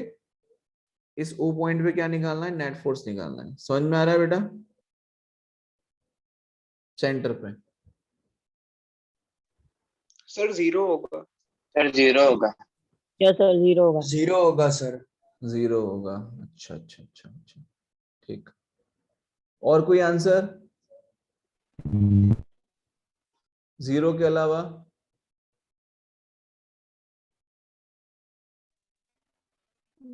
इस ओ पॉइंट पे क्या निकालना है, नेट फोर्स निकालना है। समझ में आ रहा है बेटा? सेंटर पे सर 0 होगा। सर 0 होगा। क्या सर 0 होगा? 0 होगा सर। 0 होगा। अच्छा अच्छा अच्छा अच्छा, ठीक। और कोई आंसर 0 के अलावा?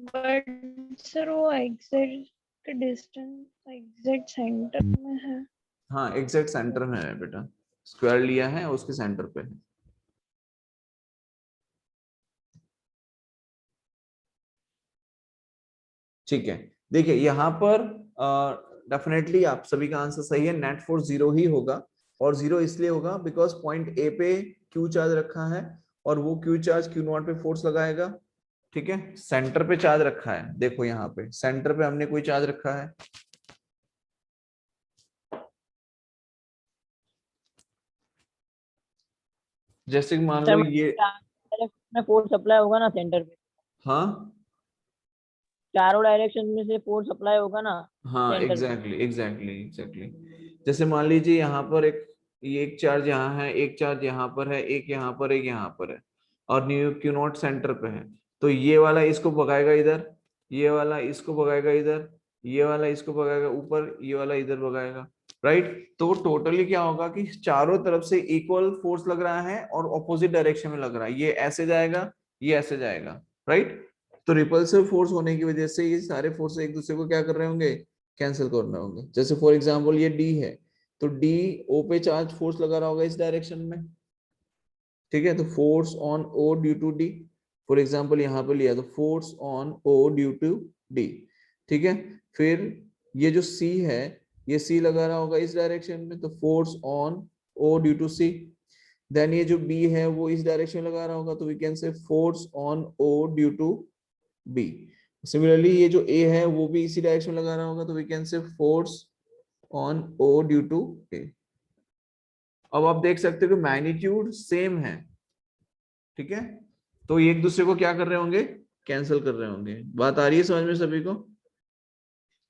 बट सर वो एग्जैक्ट डिस्टेंस एग्जैक्ट सेंटर में है। हाँ, एग्जैक्ट सेंटर में है बेटा, स्क्वायर लिया है उसके सेंटर पे है। ठीक है, देखिए यहाँ पर डेफिनेटली आप सभी का आंसर सही है, नेट फोर्स 0 ही होगा। और 0 इसलिए होगा बिकॉज पॉइंट ए पे क्यू चार्ज रखा है, और वो क्यू चार्ज क्यू नॉट पे फोर्स लगाएगा, ठीक है। सेंटर पे चार्ज रखा है, देखो यहाँ पे सेंटर पे हमने कोई चार्ज रखा है, जैसे कि मान लो ये, में फोर्स अप्लाई होगा ना सेंटर पे, हाँ चारों डायरेक्शन में से फोर्स अप्लाई होगा ना हाँ, सेंटर पे। Exactly exactly exactly. जैसे मान लीजिए यहाँ पर एक, ये एक चार्ज यहाँ है, एक चार्ज यहाँ पर है, एक यहाँ पर, एक यहाँ पर है, और न्यू क्यू नॉट सेंटर पे है। तो ये वाला इसको भगाएगा इधर, ये वाला इसको भगाएगा इधर, ये वाला इसको भगाएगा ऊपर, ये वाला इधर भगाएगा, राइट। तो टोटली क्या होगा कि चारों तरफ से इक्वल फोर्स लग रहा है और ऑपोजिट डायरेक्शन में लग रहा है, ये ऐसे जाएगा, ये ऐसे जाएगा, राइट। तो रिपल्सिव फोर्स होने की वजह से ये सारे फोर्स एक दूसरे को क्या कर रहे होंगे, कैंसिल कर रहे होंगे। जैसे फॉर एग्जांपल ये डी है, तो डी ओ पे चार्ज फोर्स लगा रहा होगा इस डायरेक्शन में, ठीक है। तो force on O due to D, for example यहाँ पे लिया तो force on O due to D, ठीक है। फिर ये जो सी है, ये सी लगा रहा होगा इस डायरेक्शन में, तो force on O due to C. Then ये जो बी है वो इस डायरेक्शन में लगा रहा होगा, तो we can say force on O due to B. Similarly ये जो ए है वो भी इसी डायरेक्शन में लगा रहा होगा, तो we can say force on O due to A. अब आप देख सकते हो कि मैग्नीट्यूड सेम है, ठीक है, तो ये एक दूसरे को क्या कर रहे होंगे, कैंसिल कर रहे होंगे। बात आ रही है समझ में सभी को?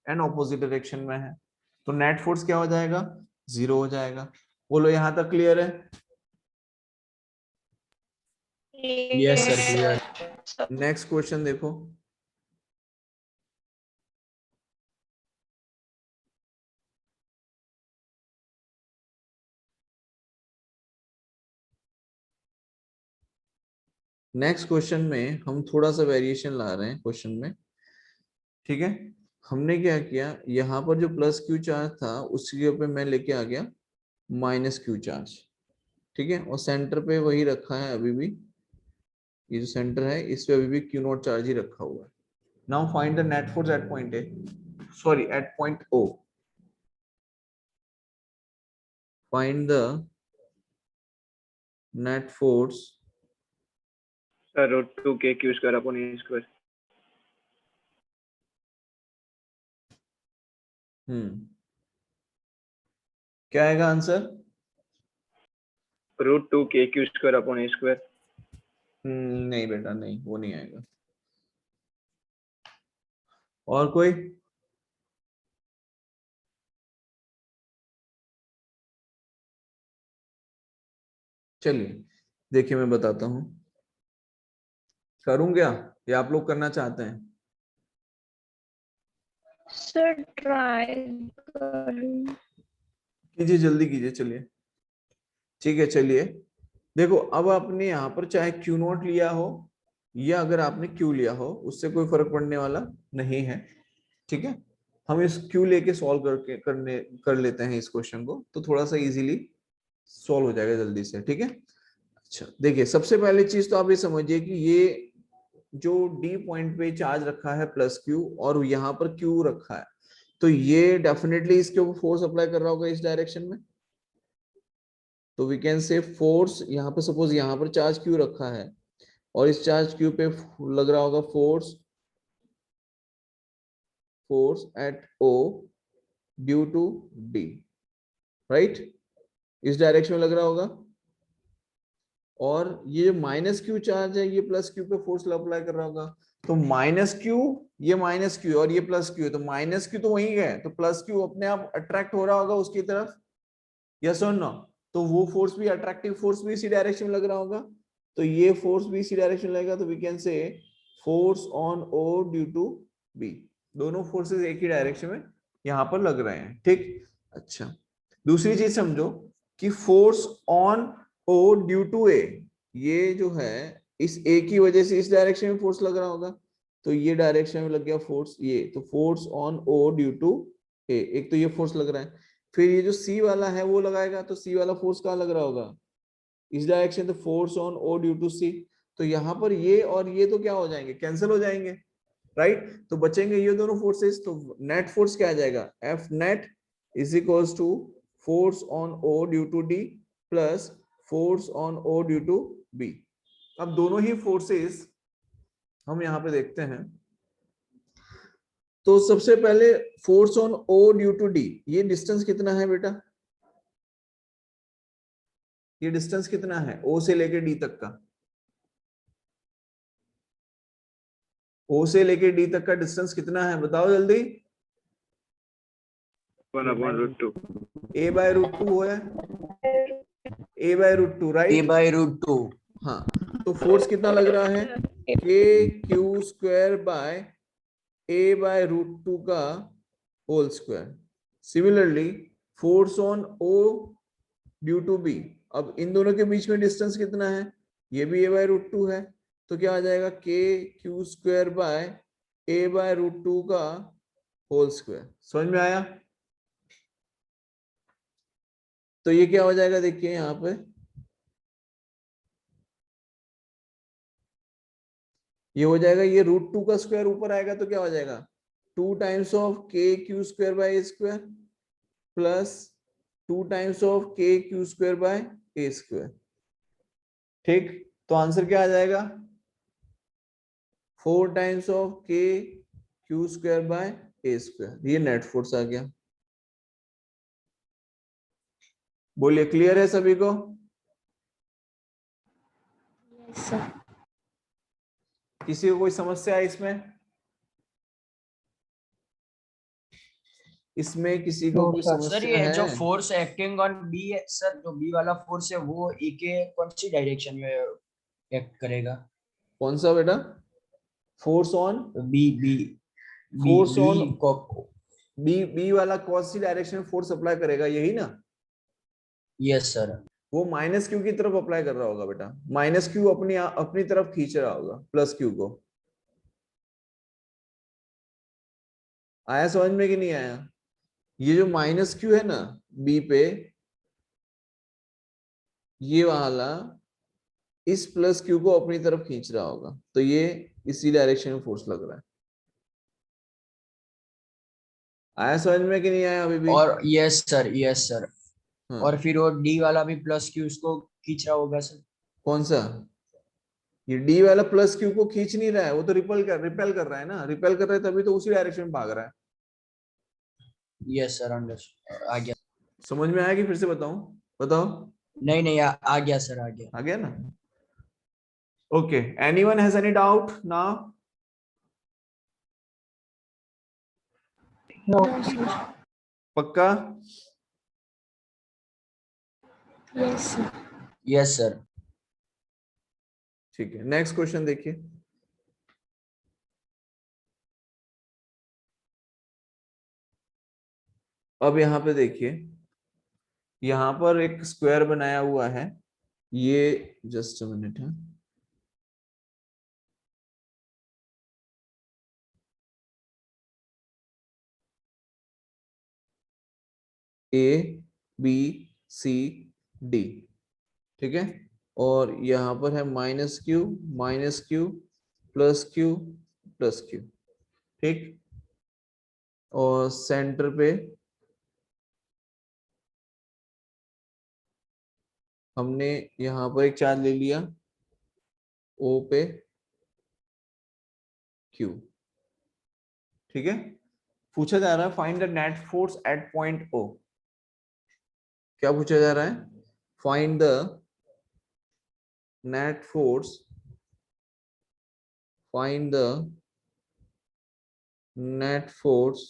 एंड ऑपोजिट डायरेक्शन में है, तो नेट फोर्स क्या हो जाएगा, 0 हो जाएगा। बोलो यहां तक क्लियर है? Yes sir, clear. Next question देखो। नेक्स्ट क्वेश्चन में हम थोड़ा सा वेरिएशन ला रहे हैं क्वेश्चन में, ठीक है। हमने क्या किया, यहाँ पर जो प्लस क्यू चार्ज था उसके ऊपर मैं लेके आ गया माइनस क्यू चार्ज, ठीक है, और सेंटर पे वही रखा है अभी भी, ये जो सेंटर है इस पे अभी भी क्यू नॉट चार्ज ही रखा हुआ है। Now find the net force at point A, sorry at point O. Find the net force sir √2k² क्या आएगा आंसर? √2k² नहीं बेटा नहीं, वो नहीं आएगा। और कोई? चलिए देखिए मैं बताता हूं, करूं क्या या आप लोग करना चाहते हैं? सर ट्राई कर। कीजिए जल्दी कीजिए, चलिए ठीक है। चलिए देखो, अब आपने यहाँ पर चाहे क्यू नॉट लिया हो या अगर आपने क्यू लिया हो, उससे कोई फर्क पड़ने वाला नहीं है, ठीक है। हम इस क्यू लेके सॉल्व कर लेते हैं इस क्वेश्चन को, तो थोड़ा सा इजीली सॉल्व हो जाएगा जल्दी से, ठीक है। अच्छा देखिए, सबसे पहले चीज तो आप ये समझिए कि ये जो डी पॉइंट पे चार्ज रखा है प्लस क्यू और यहाँ पर क्यू रखा है, तो ये डेफिनेटली इसके ऊपर फोर्स अप्लाई कर रहा होगा इस डायरेक्शन में। तो वी कैन से फोर्स, यहाँ पे सपोज यहाँ पर चार्ज क्यू रखा है और इस चार्ज क्यू पे लग रहा होगा force at O due to D, right, इस डायरेक्शन में लग रहा होगा। और ये माइनस क्यू चार्ज है, ये प्लस क्यू पे फोर्स अप्लाई कर रहा होगा। तो माइनस क्यू, ये माइनस क्यू और ये प्लस क्यू, तो माइनस क्यू तो वही है, तो प्लस क्यू अपने आप अट्रैक्ट हो रहा होगा उसकी तरफ, यस और नो। तो वो फोर्स भी, अट्रैक्टिव फोर्स भी इसी डायरेक्शन में लग रहा होगा, तो ये फोर्स भी इसी डायरेक्शन में लगेगा। तो we can say force on O due to B, दोनों फोर्सेस एक ही डायरेक्शन में यहाँ पर लग रहे हैं, ठीक। अच्छा, दूसरी चीज समझो कि force on O due to A, ये जो है इस ए की वजह से इस डायरेक्शन में फोर्स लग रहा होगा, तो ये डायरेक्शन में लग गया फोर्स, ये तो force on O due to A, एक तो ये फोर्स लग रहा है। फिर ये जो सी वाला है वो लगाएगा, तो सी वाला फोर्स कहाँ लग रहा होगा, इस डायरेक्शन, तो force on O due to C. तो यहाँ पर ये और ये तो क्या हो जाएंगे, कैंसिल हो जाएंगे, राइट। तो बचेंगे ये दोनों फोर्सेस, तो नेट फोर्स क्या आ जाएगा, F net is equals to force on O due to D plus force on O due to B. अब दोनों ही फोर्सेस हम यहाँ पे देखते हैं। तो सबसे पहले force on O due to D, ये डिस्टेंस कितना है बेटा, ये डिस्टेंस कितना है ओ से लेके डी तक का, ओ से लेके डी तक का डिस्टेंस कितना है बताओ जल्दी। 1/√2 a by root 2 है, a by root 2, right, A/√2। हाँ। तो फोर्स कितना लग रहा है, k q square by a by root 2 का whole square. Similarly force on o due to b, अब इन दोनों के बीच में डिस्टेंस कितना है, ये भी a by root 2 है, तो क्या आ जाएगा k q square by a by root 2 का होल स्क्वायर। समझ में आया। तो ये क्या हो जाएगा, देखिए यहाँ पे ये हो जाएगा, ये √2 का स्क्वायर ऊपर आएगा तो क्या हो जाएगा 2 times of K Q square by A square plus 2 times of K Q square by A square, ठीक। तो आंसर क्या आ जाएगा 4 times of K Q square by A square, ये नेट फोर्स आ गया। बोलिए क्लियर है सभी को। Yes, sir. किसी को कोई समस्या है इसमें, इसमें किसी को कोई सर समस्या ये जो है। फोर्स एक्टिंग ऑन बी है सर, जो बी वाला फोर्स है वो ए के कौन सी डायरेक्शन में एक्ट करेगा? कौन सा बेटा, force on B B force B on को बी वाला कौन सी डायरेक्शन में फोर्स अप्लाई करेगा, यही ना। Yes sir. वो माइनस क्यू की तरफ अप्लाई कर रहा होगा बेटा, माइनस क्यू अपनी अपनी तरफ खींच रहा होगा प्लस क्यू को। आया समझ में कि नहीं आया। ये जो माइनस क्यू है ना बी पे, ये वाला इस प्लस क्यू को अपनी तरफ खींच रहा होगा, तो ये इसी डायरेक्शन में फोर्स लग रहा है। आया समझ में कि नहीं आया अभी भी। और यस सर, यस सर। हाँ। और फिर वो डी वाला भी प्लस क्यू उसको खींच रहा होगा सर। कौन सा, ये डी वाला प्लस क्यू को खींच नहीं रहा है, वो तो रिपेल कर रहा है ना, रिपेल कर रहा है तभी तो उसी डायरेक्शन में भाग रहा है। यस सर, अंडरस्टूड, आ गया। समझ में आया कि फिर से बताऊं, बताओ। नहीं नहीं, आ गया सर, आ गया। आ गया ना। Okay, anyone has any doubt now. No, sir. पक्का। Yes, sir. Yes sir. ठीक है, नेक्स्ट क्वेश्चन देखिए। अब यहाँ पे देखिए, यहाँ पर एक स्क्वायर बनाया हुआ है, ये जस्ट अ मिनट है, ए बी सी डी, ठीक है। और यहाँ पर है minus Q plus Q plus Q, ठीक। और सेंटर पे हमने यहां पर एक चार्ज ले लिया ओ पे क्यू, ठीक है। पूछा जा रहा है find the net force at point O. क्या पूछा जा रहा है? Find the net force, find the net force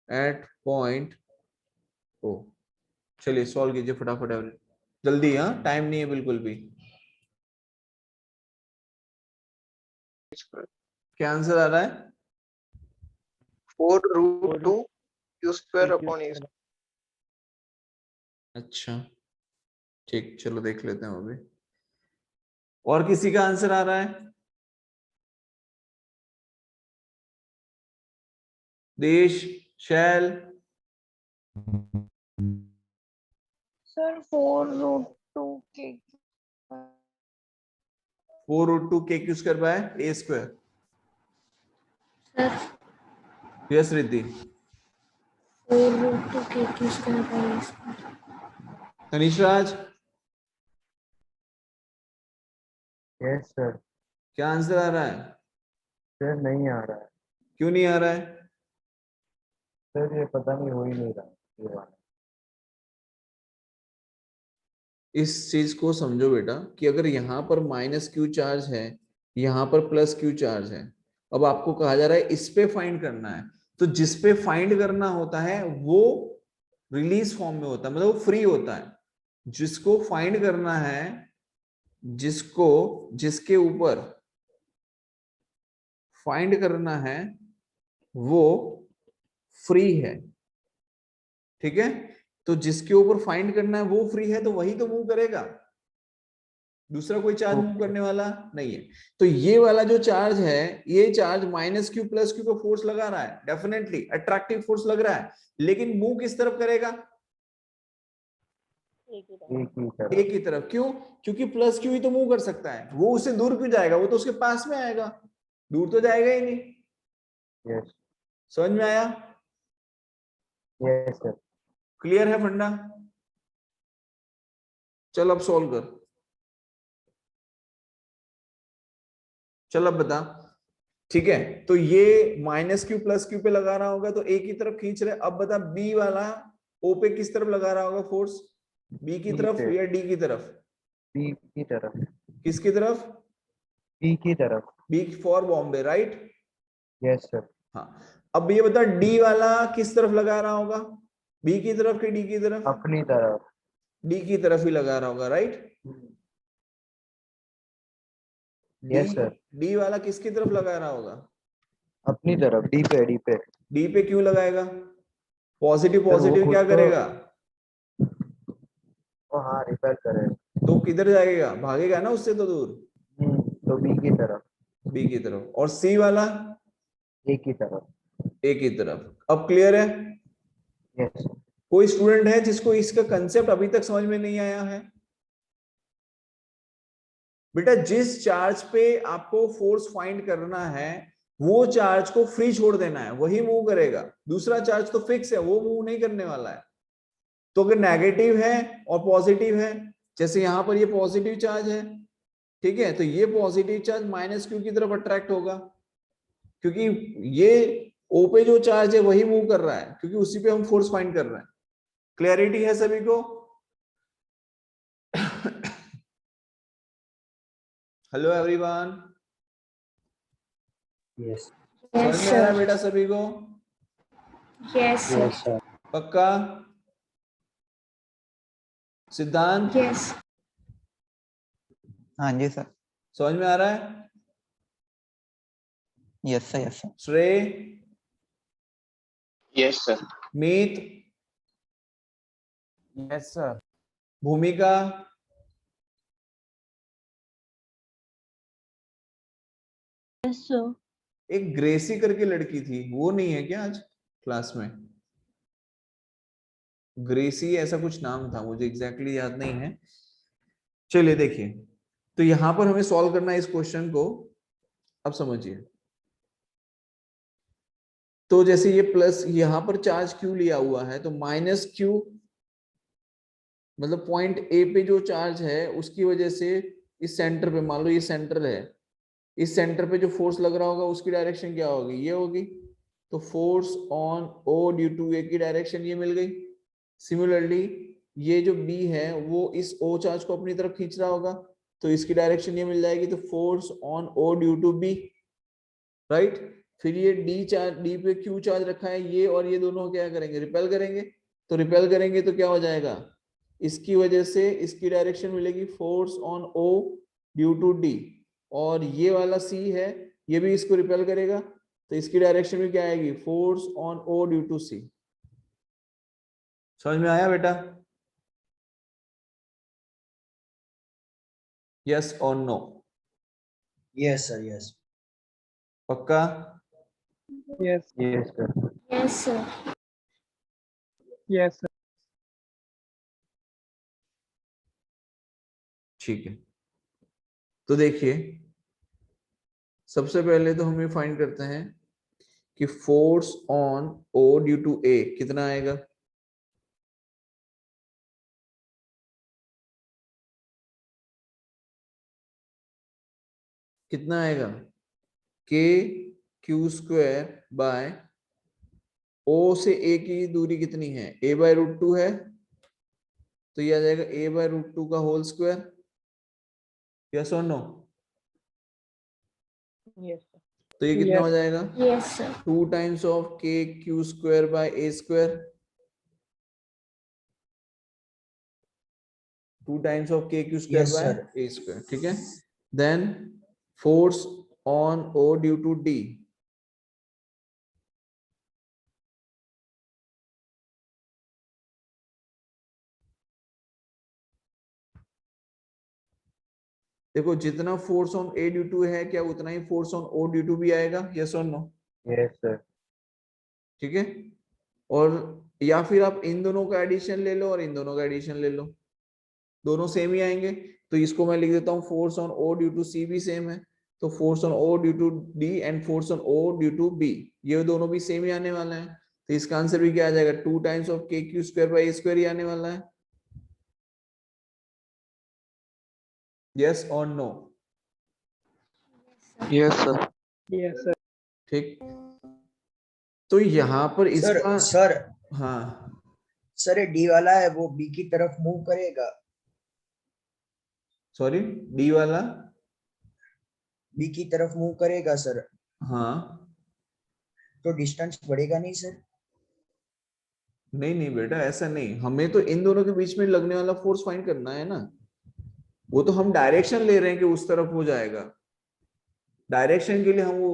at point O. चलिए सॉल्व कीजिए फटाफट, जल्दी, हाँ टाइम नहीं है बिल्कुल भी। क्या आंसर आ रहा है? 4√2 q square upon a square। अच्छा ठीक, चलो देख लेते हैं अभी। और किसी का आंसर आ रहा है? देश, शैल, सर 4√2 के 4√2 k Q square by a square. Sir yes Riddhi. 4√2 के Q square by A square. Tanish Raj, yes sir. क्या आंसर आ रहा है? सर नहीं आ रहा है क्यों नहीं आ रहा है? सर, ये पता नहीं, हो ही नहीं रहा ये वाला। इस चीज को समझो बेटा कि अगर यहाँ पर माइनस क्यू चार्ज है, यहाँ पर प्लस क्यू चार्ज है, अब आपको कहा जा रहा है इस पे फाइंड करना है, तो जिस पे फाइंड करना होता है वो रिलीज फॉर्म में होता है, मतलब वो फ्री होता है। जिसको फाइंड करना है, जिसको जिसके ऊपर फाइंड करना है वो फ्री है, ठीक है। तो जिसके ऊपर फाइंड करना है वो फ्री है, तो वही तो मूव करेगा, दूसरा कोई चार्ज मूव करने वाला नहीं है। तो ये वाला जो चार्ज है, ये charge minus Q plus Q का फोर्स लगा रहा है, डेफिनेटली अट्रैक्टिव फोर्स लग रहा है, लेकिन मूव किस तरफ करेगा? एक ही तरफ। क्यों? क्योंकि प्लस क्यू ही तो मूव कर सकता है, वो उससे दूर क्यों जाएगा? वो तो उसके पास में आएगा, दूर तो जाएगा ही नहीं। यस समझ में आया? Yes sir. क्लियर है फंडा? चल अब सॉल्व कर, चल अब बता। ठीक है, तो ये माइनस क्यू प्लस क्यू पे लगा रहा होगा तो एक ही तरफ खींच रहे। अब बता बी वाला ओ पे किस तरफ लगा रहा होगा फोर्स? बी की तरफ या डी की तरफ? बी की तरफ। किसकी तरफ? बी की तरफ। B for Bombay, right? Yes sir. हाँ, अब ये बता डी वाला किस तरफ लगा रहा होगा? बी की तरफ कि डी की तरफ? अपनी तरफ। डी की तरफ ही लगा रहा होगा, राइट? Yes sir. डी वाला किसकी तरफ लगा रहा होगा? अपनी तरफ, डी पे, डी पे। डी पे क्यों लगाएगा? पॉजिटिव सर, वो पॉजिटिव खुद क्या तो- करेगा? वो हाँ रिपेयर करे। तो किधर जाएगा? भागेगा ना उससे तो दूर, तो बी की तरफ। बी की तरफ। और सी वाला? ए की तरफ। ए की तरफ। अब क्लियर है? यस। कोई स्टूडेंट है जिसको इसका कंसेप्ट अभी तक समझ में नहीं आया है? बेटा जिस चार्ज पे आपको फोर्स फाइंड करना है वो चार्ज को फ्री छोड़ देना है, वही मूव करेगा। दूसरा चार्ज तो फिक्स है, वो मूव नहीं करने वाला है। तो अगर नेगेटिव है और पॉजिटिव है, जैसे यहां पर ये पॉजिटिव चार्ज है, ठीक है, तो ये पॉजिटिव चार्ज माइनस क्यू की तरफ अट्रैक्ट होगा, क्योंकि ये ओ पे जो चार्ज है वही मूव कर रहा है, क्योंकि उसी पे हम फोर्स फाइंड कर रहे हैं। क्लैरिटी है सभी को? हेलो एवरीवन, यस समझ यस में आ रहा है सर। बेटा सभी को? Yes sir. पक्का? सिद्धांत, यस। हाँ जी सर। समझ में आ रहा है? Yes sir, yes sir. श्रेय, यस सर। मीत, यस सर। भूमिका, यस सर। एक ग्रेसी करके लड़की थी, वो नहीं है क्या आज क्लास में? ग्रेसी ऐसा कुछ नाम था, मुझे एग्जैक्टली याद नहीं है। चलिए देखिए, तो तो यहां पर हमें सॉल्व करना है इस क्वेश्चन को। अब समझिए, तो जैसे ये प्लस यहां पर चार्ज क्यू लिया हुआ है, तो माइनस क्यू मतलब पॉइंट ए पे जो चार्ज है उसकी वजह से इस सेंटर पे, मान लो ये सेंटर है, इस सेंटर पे जो फोर्स लग रहा होगा उसकी डायरेक्शन क्या होगी, ये होगी। तो force on O due to A की डायरेक्शन ये मिल गई। सिमिलरली ये जो बी है वो इस ओ चार्ज को अपनी तरफ खींच रहा होगा, तो इसकी डायरेक्शन ये मिल जाएगी। तो force on O due to B, right. फिर ये डी चार्ज, डी पे क्यू चार्ज रखा है, ये और ये दोनों क्या करेंगे, रिपेल करेंगे। तो रिपेल करेंगे तो क्या हो जाएगा, इसकी वजह से इसकी डायरेक्शन मिलेगी force on O due to D, और ये वाला सी है ये भी इसको रिपेल करेगा, तो इसकी डायरेक्शन भी क्या आएगी, force on O due to C. समझ में आया बेटा? यस और नो? Yes sir, yes. पक्का? Yes sir. Yes, sir. Yes sir. ठीक है, तो देखिए सबसे पहले तो हम ये फाइंड करते हैं कि force on O due to A कितना आएगा। कितना आएगा, के क्यू स्क्वायर बाय ओ से ए की दूरी कितनी है, a बाय रूट टू है, तो ये आ जाएगा a बाय रूट टू का होल स्क्वायर। यस और नो? Yes sir. तो ये कितना हो Yes. जाएगा, Yes, sir. 2 times of K Q square by A square, 2 times of K Q square Yes, by sir. A square. ठीक है, then force on O due to D, देखो जितना force on A due to है क्या उतना ही force on O due to भी आएगा। यस और नो? Yes sir. ठीक है, और या फिर आप इन दोनों का एडिशन ले लो और इन दोनों का एडिशन ले लो, दोनों सेम ही आएंगे। तो इसको मैं लिख देता हूँ force on O due to C भी सेम है, तो force on O due to D and force on O due to B, ये दोनों भी सेम ही आने वाला है। तो इसका आंसर भी क्या आ जाएगा, 2 times of K Q square by A square ही आने वाला है। यस और no? Yes sir. Yes sir. ठीक, तो यहाँ पर सर इसका सर हाँ सर, ये डी वाला है वो बी की तरफ मूव करेगा, सॉरी डी वाला बी की तरफ मूव करेगा सर, हाँ, तो डिस्टेंस बढ़ेगा नहीं सर? नहीं नहीं बेटा ऐसा नहीं, हमें तो इन दोनों के बीच में लगने वाला फोर्स फाइंड करना है ना, वो तो हम डायरेक्शन ले रहे हैं कि उस तरफ हो जाएगा। डायरेक्शन के लिए हम वो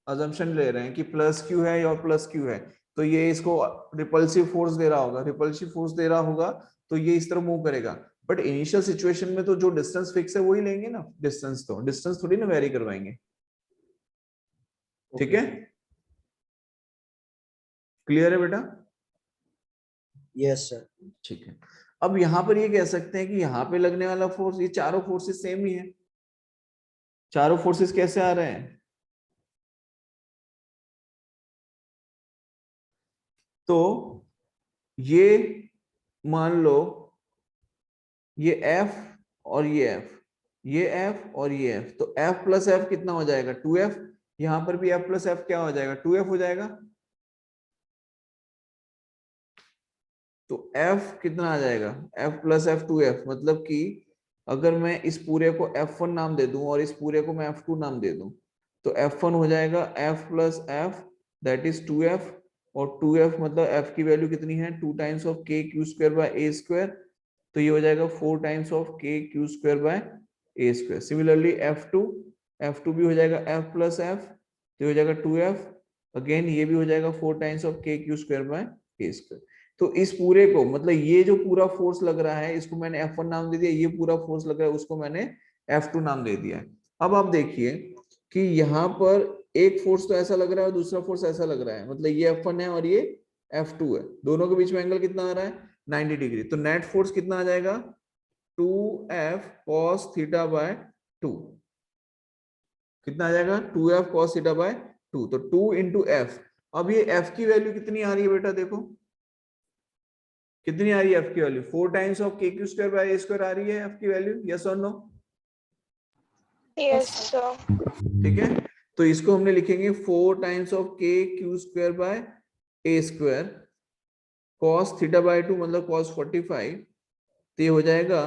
अजम्पशन ले रहे हैं कि प्लस क्यू है या प्लस क्यू है, तो ये इसको रिपल्सिव फोर्स दे रहा होगा, रिपल्सिव फोर्स दे रहा होगा तो ये इस तरफ मूव करेगा। बट इनिशियल सिचुएशन में तो जो डिस्टेंस फिक्स है वही लेंगे ना, डिस्टेंस तो डिस्टेंस थोड़ी ना वेरी करवाएंगे। ठीक है, क्लियर है बेटा? Yes sir. ठीक है, अब यहां पर ये कह सकते हैं कि यहाँ पे लगने वाला फोर्स, ये चारों फोर्सेस सेम ही है। चारों फोर्सेस कैसे आ रहे हैं, तो ये मान लो ये F और ये F, ये F और ये F, तो F प्लस F कितना हो जाएगा, 2F। यहां पर भी F प्लस F क्या हो जाएगा, 2F हो जाएगा। तो F कितना आ जाएगा, F प्लस F 2F, मतलब कि अगर मैं इस पूरे को F1 नाम दे दूं और इस पूरे को मैं F2 नाम दे दूं, तो F1 हो जाएगा F plus F that is 2F, और 2F मतलब F की वैल्यू कितनी है, 2 times of K Q square by A square, तो ये हो जाएगा 4 times of K Q square by A square. Similarly F2 भी हो जाएगा F प्लस F, तो हो जाएगा 2F, अगेन ये भी हो जाएगा 4 times of K Q square by A square. तो इस पूरे को मतलब ये जो पूरा फोर्स लग रहा है इसको मैंने F1 नाम दे दिया, ये पूरा फोर्स लग रहा है उसको मैंने F2 नाम दे दिया है। अब आप देखिए कि यहाँ पर एक फोर्स तो ऐसा लग रहा है और दूसरा फोर्स ऐसा लग रहा है, मतलब ये F1 है और ये F2 है, दोनों के बीच में एंगल कितना आ रहा है, 90 डिग्री। तो नेट फोर्स कितना आ जाएगा, 2F cos थीटा बाय 2, कितना आ जाएगा 2f cos थीटा बाय 2, तो 2 इंटू एफ। अब ये f की वैल्यू कितनी आ रही है बेटा, देखो कितनी आ रही है f की value, 4 times of k Q square by a square आ रही है f की वैल्यू, यस और नो? Yes, sir. ठीक है, तो इसको हमने लिखेंगे 4 times of k Q square by a square cos theta by 2 मतलब cos 45, तो ये हो जाएगा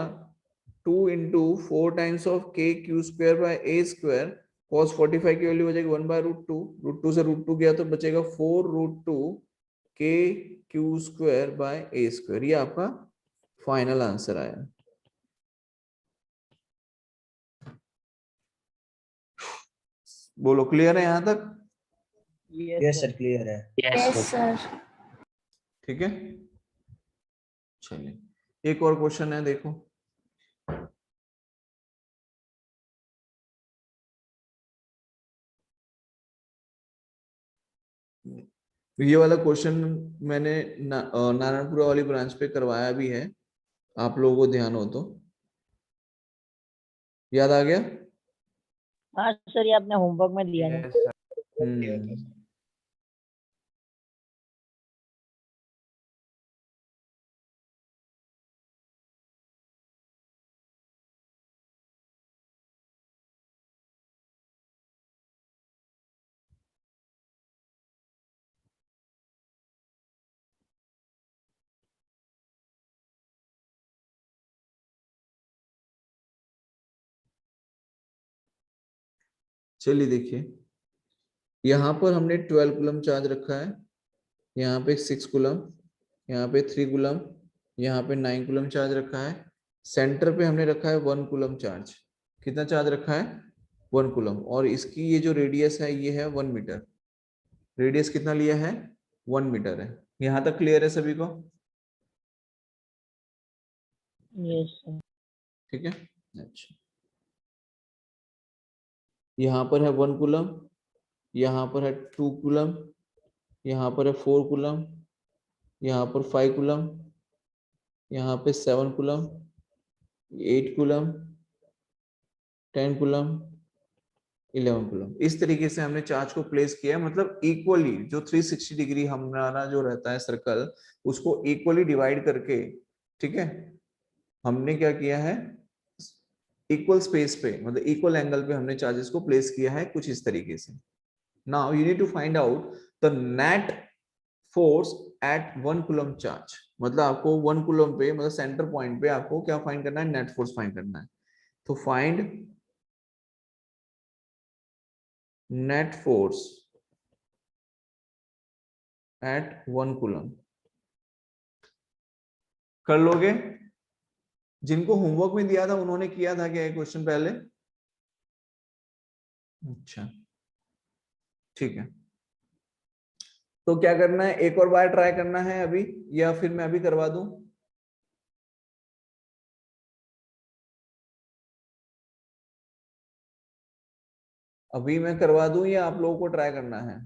2 into 4 times of k Q square by a square cos 45 की वैल्यू हो जाएगी 1 बाय √2 से √2 गया तो बचेगा 4 √2 k Q square by a square. ये आपका फाइनल आंसर आया। बोलो क्लियर है यहां तक? यस सर क्लियर है। Yes, sir. ठीक है, चलिए एक और क्वेश्चन है, देखो ये वाला क्वेश्चन मैंने नारायणपुरा वाली ब्रांच पे करवाया भी है, आप लोगों को ध्यान हो तो, याद आ गया? हाँ सर, ये आपने होमवर्क में दिया था। चलिए देखिए, यहाँ पर हमने 12 कूलम चार्ज रखा है, यहाँ पे 6 कूलम, यहाँ पे 3 कूलम, यहाँ पे 9 कूलम चार्ज रखा है, सेंटर पे हमने रखा है 1 कूलम चार्ज। कितना चार्ज रखा है? 1 कूलम, और इसकी ये जो रेडियस है ये है 1 मीटर। रेडियस कितना लिया है? 1 मीटर है। यहाँ तक क्लियर है सभी को? Yes sir. ठीक है, अच्छा, यहाँ पर है 1 कूलम, यहाँ पर है 2 कूलम, यहाँ पर है 4 कूलम, यहाँ पर 5 कूलम, यहाँ पे 7 कूलम, 8 कूलम, 10 कूलम, 11 कूलम। इस तरीके से हमने चार्ज को प्लेस किया, मतलब इक्वली जो 360 डिग्री हमारा जो रहता है सर्कल, उसको इक्वली डिवाइड करके, ठीक है, हमने क्या किया है, इक्वल स्पेस पे मतलब इक्वल एंगल पे हमने चार्जेस को प्लेस किया है कुछ इस तरीके से। Now you need to find out the net force at 1 coulomb charge, मतलब आपको 1 कूलम पे मतलब सेंटर पॉइंट पे आपको क्या फाइंड करना है? नेट फोर्स फाइंड करना है। तो find net force at 1 coulomb. कर लोगे? जिनको होमवर्क में दिया था उन्होंने किया था क्या ये क्वेश्चन पहले? अच्छा ठीक है, तो क्या करना है, एक और बार ट्राई करना है अभी, या फिर मैं अभी करवा दूं? अभी मैं करवा दूं या आप लोगों को ट्राई करना है?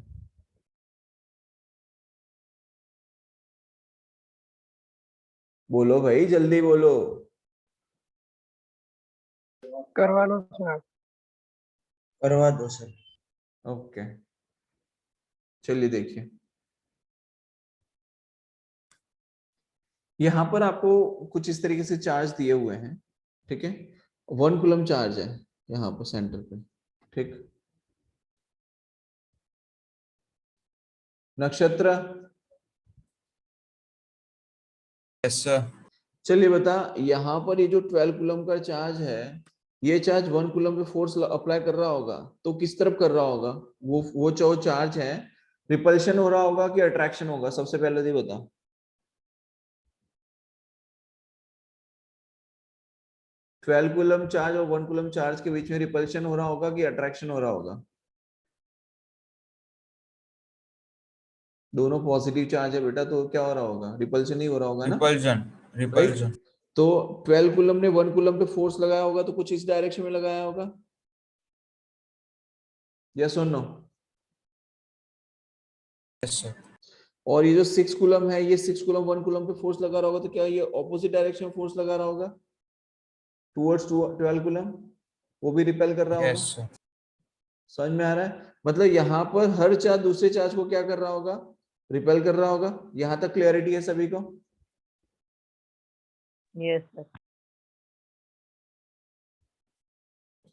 बोलो भाई, जल्दी बोलो। करवा लो सर। करवा दो सर। ओके, चलिए देखिए, यहाँ पर आपको कुछ इस तरीके से चार्ज दिए हुए हैं, ठीक है, 1 कूलम चार्ज है यहाँ पर सेंटर पे, ठीक। नक्षत्र, यस सर। चलिए बता, यहाँ पर ये जो 12 कूलम का चार्ज है, ये चार्ज 1 कूलम पे फोर्स अप्लाई कर रहा होगा, तो किस तरफ कर रहा होगा? वो जो चार्ज है, रिपल्शन हो रहा होगा कि अट्रैक्शन होगा? सबसे पहले ये बता। ट्वेल्व कूलम चार्ज और 1 कूलम चार्ज के बीच में रिपल्शन हो रहा होगा कि अट्रैक्शन हो रहा होगा? दोनों पॉजिटिव चार्ज है बेटा, तो क्या हो रहा होगा? रिपल्शन ही हो रहा होगा ना, रिपल्जन, राइट? रिपल्जन। तो 12 कूलम ने 1 कूलम पे फोर्स लगाया होगा, तो कुछ इस डायरेक्शन में लगाया होगा, यस और नो? Yes sir. और ये जो 6 कूलम है, ये 6 कूलम 1 कूलम पे फोर्स लगा रहा होगा, तो क्या ये ऑपोजिट डायरेक्शन में फोर्स लगा रहा होगा टुवर्ड्स 12 कूलम? वो भी रिपेल कर रहा होगा। Yes, sir. समझ में आ रहा है? मतलब यहाँ पर हर चार्ज दूसरे चार्ज को क्या कर रहा होगा, रिपेल कर रहा होगा। यहाँ तक क्लियरिटी है सभी को? Yes sir.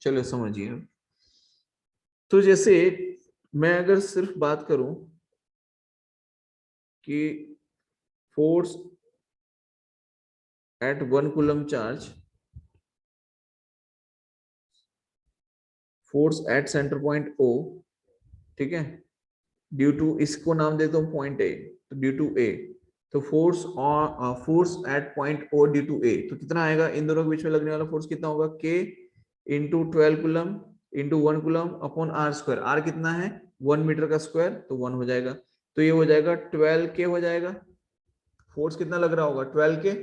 चलो समझिए। तो जैसे मैं अगर सिर्फ बात करूं कि force at 1 coulomb charge, force at center point O, ठीक है, ड्यू टू, इसको नाम देता हूं पॉइंट A, तो ड्यू टू A, तो force at point O due to A, तो कितना आएगा? इन दोनों के बीच में लगने वाला फोर्स कितना होगा? K into 12 coulomb into 1 coulomb upon R square. R कितना है? 1 मीटर का स्क्वायर, तो 1 हो जाएगा। तो ये हो जाएगा 12K हो जाएगा। फोर्स कितना लग रहा होगा? 12K।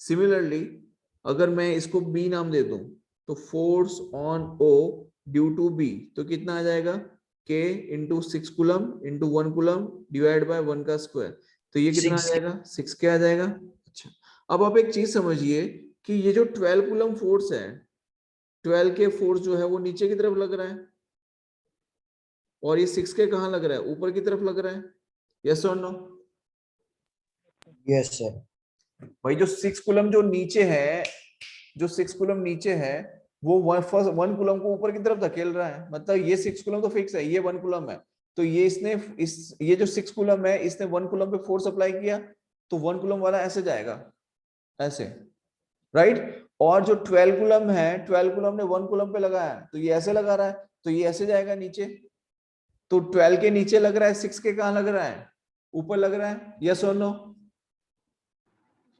सिमिलरली अगर मैं इसको B नाम दे दूं, तो force on O due to B, तो कितना आ जाएगा? K into 6 coulomb into 1 coulomb divide by 1 का स्क्वायर, तो ये कितना आ 6K। जाएगा? 6K आ जाएगा। अच्छा, अब आप एक चीज समझिए कि ये जो 12 कूलम फोर्स है, 12K फोर्स जो है वो नीचे की तरफ लग रहा है, और ये 6K कहाँ लग रहा है? ऊपर की तरफ लग रहा है। यस और नो? Yes sir. भाई जो 6 कूलम जो नीचे है, जो 6 कूलम नीचे है, वो 1 कूलम को ऊपर की तरफ धकेल रहा है। मतलब ये 6 कूलम तो फिक्स है, ये 1 कूलम है, तो ये इसने ये जो 6 कूलम है, इसने 1 कूलम पे फोर्स अप्लाई किया, तो 1 कूलम वाला ऐसे जाएगा, ऐसे, राइट। और जो 12 कूलम है, 12 कूलम ने 1 कूलम पे लगाया, तो ये ऐसे लगा रहा है, तो ये ऐसे जाएगा नीचे। तो 12 के नीचे लग रहा है, 6 के कहां लग रहा है? ऊपर लग रहा है। यस और नो?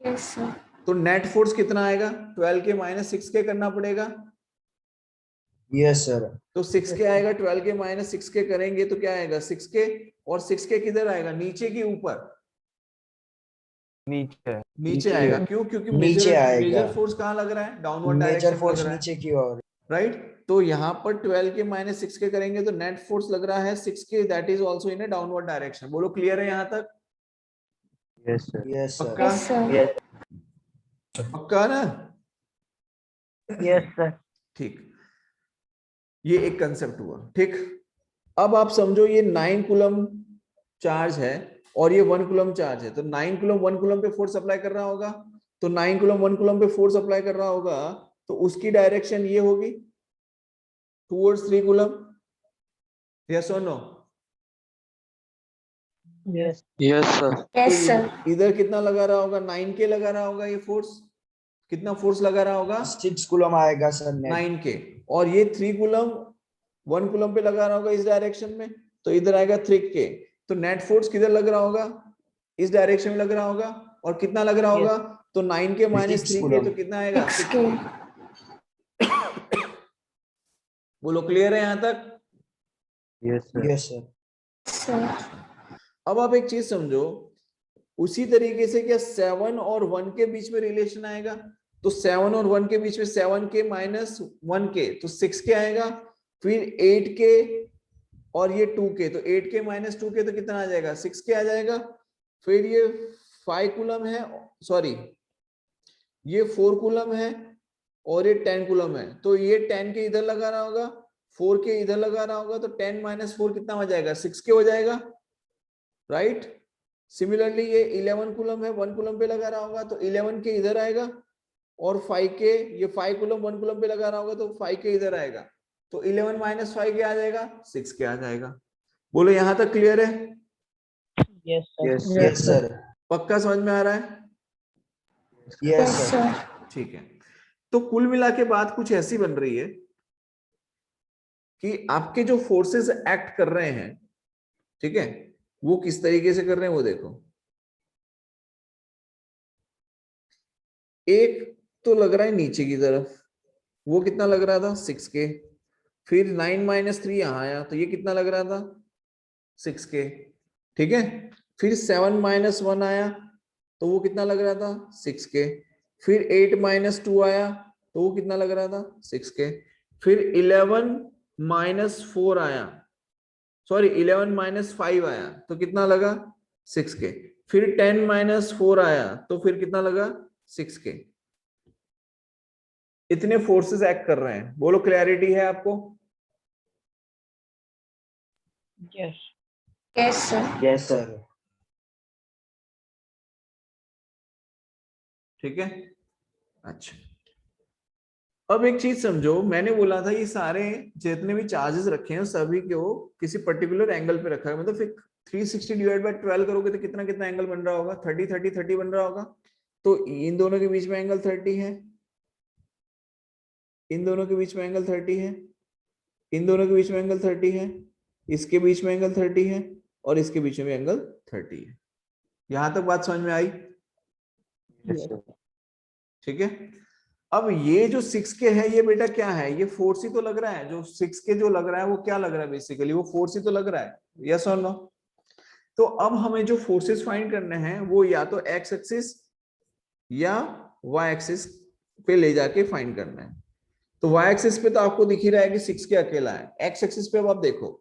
Yes sir. तो नेट फोर्स कितना आएगा? 12 के माइनस 6 के करना पड़ेगा। Yes sir. तो 6 के आएगा, 12 के माइनस 6 के करेंगे तो क्या आएगा? 6 के, और 6 के किधर आएगा? नीचे की ऊपर? नीचे नीचे आएगा। क्यों? क्योंकि नीचे आएगा। मेजर फोर्स कहां लग रहा है? डाउनवर्ड मेजर डायरेक्शन में फोर्स लग रहा है, नीचे की ओर। राइट। तो यहाँ पर 12 के माइनस 6 के करेंगे तो नेट फोर्स लग रहा है 6 के, that is also in a downward direction. बोलो क्लियर है यहाँ तक? Yes sir. Yes sir. पक्का? Yes sir. पक्का ना? Yes sir. ठीक, ये एक कंसेप्ट हुआ। ठीक, अब आप समझो ये 9 कूलम चार्ज है और ये 1 कूलम चार्ज है, तो 9 कूलम 1 कूलम पे फोर्स अप्लाई कर रहा होगा, तो 9 कूलम 1 कूलम पे फोर्स अप्लाई कर रहा होगा, तो उसकी डायरेक्शन ये होगी टुवर्ड्स 3 कूलम। यस और no? Yes yes sir. Yes तो सर। इधर कितना लगा रहा होगा? 9K लगा रहा होगा। ये फोर्स कितना फोर्स लगा रहा होगा? 6 कूलम आएगा सर नेट। 9K। और ये 3 कूलम 1 कूलम पे लगा रहा होगा इस डायरेक्शन में, तो इधर आएगा 3K। तो नेट फोर्स किधर लग रहा होगा? इस डायरेक्शन में लग रहा होगा। और कितना लग रहा होगा? तो 9K माइनस 6 3K, कूलम। तो कितना आएगा? 6K। बोलो क्लियर है यहां तक? Yes sir. Yes sir. Sir. अब आप एक चीज समझो, उसी तरीके से क्या 7 और 1 के बीच में रिलेशन आएगा? तो 7 और 1 के बीच में 7K माइनस 1K, तो 6K आएगा। फिर 8K और ये 2K, तो 8K माइनस 2K तो कितना आ जाएगा? 6K आ जाएगा। फिर ये 5 कूलम है, सॉरी ये 4 कूलम है और ये 10 कूलम है, तो ये 10 के इधर लगा रहा होगा, 4 के इधर लगा रहा होगा, तो 10 माइनस 4 कितना हो जाएगा? 6K हो जाएगा, राइट। सिमिलरली ये 11 कूलम है, 1 कूलम पे लगा रहा होगा, तो 11 के इधर आएगा, और 5K, ये 5 कूलम 1 कूलम पे लगा रहा होगा, तो 5K इधर आएगा, तो 11 माइनस 5K आ जाएगा, 6K आ जाएगा। बोलो यहां तक क्लियर है? Yes sir. Yes yes sir. पक्का समझ में आ रहा है? Yes yes sir. सर। ठीक है। तो कुल मिला के बात कुछ ऐसी बन रही है कि आपके जो फोर्सेस एक्ट कर रहे हैं, ठीक है, वो किस तरीके से कर रहे हैं वो देखो। एक तो लग रहा है नीचे की तरफ, वो कितना लग रहा था? 6K। फिर 9 माइनस 3 यहां आया, तो ये कितना लग रहा था? 6K, ठीक है। फिर 7 माइनस 1 आया, तो वो कितना लग रहा था? 6K। फिर 8 माइनस 2 आया, तो वो कितना लग रहा था? 6K। फिर 11 माइनस 4 आया, सॉरी 11 माइनस 5 आया, तो कितना लगा? 6K। फिर 10 माइनस 4 आया, तो फिर कितना लगा? 6K। इतने फोर्सेस एक्ट कर रहे हैं। बोलो क्लैरिटी है आपको? Yes Yes, sir. Yes sir. ठीक है, अच्छा। अब एक चीज समझो, मैंने बोला था ये सारे जितने भी चार्जेस रखे हैं सभी को किसी पर्टिकुलर एंगल पे रखा है, मतलब फिर 360 डिवाइड बाय 12 करोगे तो कितना कितना एंगल बन रहा होगा? 30 30 30 बन रहा होगा। तो इन दोनों के बीच में एंगल 30 है, इन दोनों के बीच में एंगल 30 है, इन दोनों के बीच में एंगल 30 है, इसके बीच में एंगल 30 है, और इसके बीच में भी एंगल 30 है। यहां तक बात समझ में आई? Yes sir. ठीक है। अब ये जो 6K है ये बेटा क्या है? ये फोर्स ही तो लग रहा है। जो 6K जो लग रहा है वो क्या लग रहा है? बेसिकली वो फोर्स ही तो लग रहा है। यस और नो? तो अब हमें जो फोर्सेस फाइंड करने हैं वो या तो एक्स एक्सिस या वाई एक्सिस पे ले जाके फाइंड करना है। तो वाई एक्सिस पे तो आपको दिख ही रहा है कि 6K अकेला है। एक्स एक्सिस पे अब आप देखो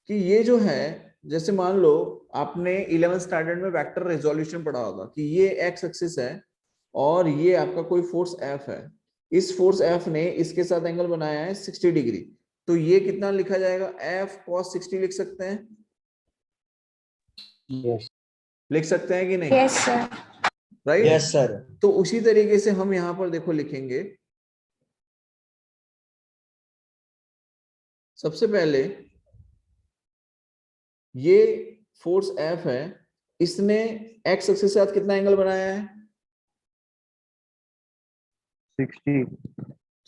कि ये जो है, जैसे मान लो आपने 11th स्टैंडर्ड में वेक्टर रेजोल्यूशन पढ़ा होगा कि ये एक्स एक्सिस है और ये आपका कोई फोर्स F है। इस फोर्स F ने इसके साथ एंगल बनाया है 60 डिग्री। तो ये कितना लिखा जाएगा? F cos 60 लिख सकते हैं? यस लिख सकते हैं कि नहीं? Yes, sir. Right? Yes sir. तो उसी तरीके से हम यहां पर देखो लिखेंगे, सबसे पहले ये फोर्स F है, इसने एक्स एक्सिस के साथ कितना एंगल बनाया है? 60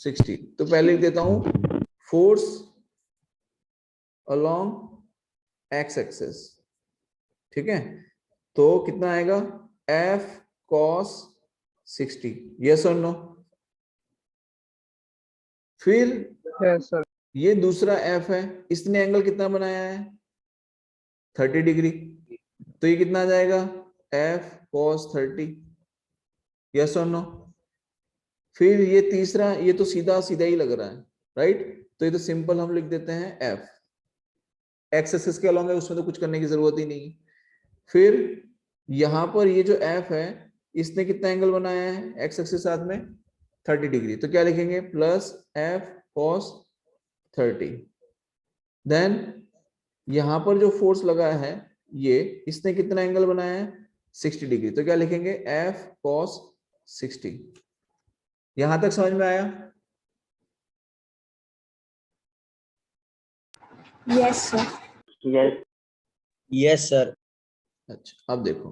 60। तो पहले लिख देता हूं फोर्स अलोंग एक्स एक्सिस। ठीक है, तो कितना आएगा? F cos 60। यस और नो? फिर यस सर। ये दूसरा F है, इसने एंगल कितना बनाया है? 30 डिग्री। तो ये कितना आ जाएगा? F cos 30। यस और नो? फिर ये तीसरा, ये तो सीधा सीधा ही लग रहा है, राइट? तो ये तो सिंपल हम लिख देते हैं F। एक्स एक्सिस के अलॉन्ग है, उसमें तो कुछ करने की जरूरत ही नहीं। फिर यहां पर ये जो F है, इसने कितना एंगल बनाया है एक्स एक्सिस के साथ में? 30 डिग्री। तो क्या लिखेंगे? Plus F cos 30। देन यहां पर जो फोर्स लगा है ये, इसने कितना एंगल बनाया है? 60 डिग्री। तो क्या लिखेंगे? F cos 60। यहां तक समझ में आया? Yes, sir. Yes yes sir. अच्छा, अब देखो,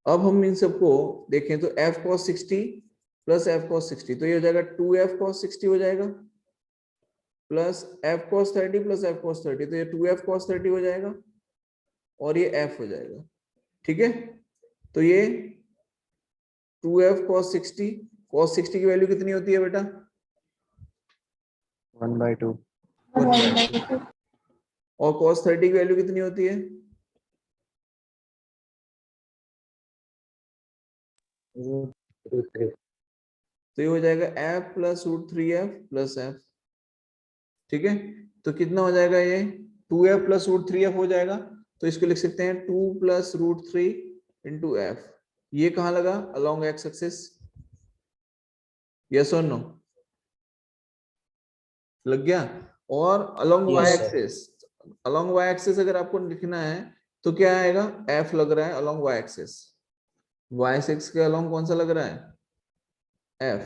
अब हम इन सबको देखें तो F cos 60 plus F cos 60, तो ये हो जाएगा 2F cos 60 हो जाएगा, plus F cos 30 plus F cos 30, तो ये 2F cos 30 हो जाएगा और ये F हो जाएगा। ठीक है, तो ये 2F cos 60, cos 60 की वैल्यू कितनी होती है बेटा? 1/2 1/2. और cos 30 की वैल्यू कितनी होती है? तो ये हो जाएगा F plus √3F plus F। ठीक है, तो कितना हो जाएगा? ये 2F प्लस √3F हो जाएगा। तो इसको लिख सकते हैं 2 प्लस √3 इंटू F। ये कहाँ लगा? Along X axis. यस और नो? लग गया? और along Y Yes, sir. Axis, along Y axis अगर आपको लिखना है तो क्या आएगा? F लग रहा है along Y axis. Y axis के अलोंग कौन सा लग रहा है? F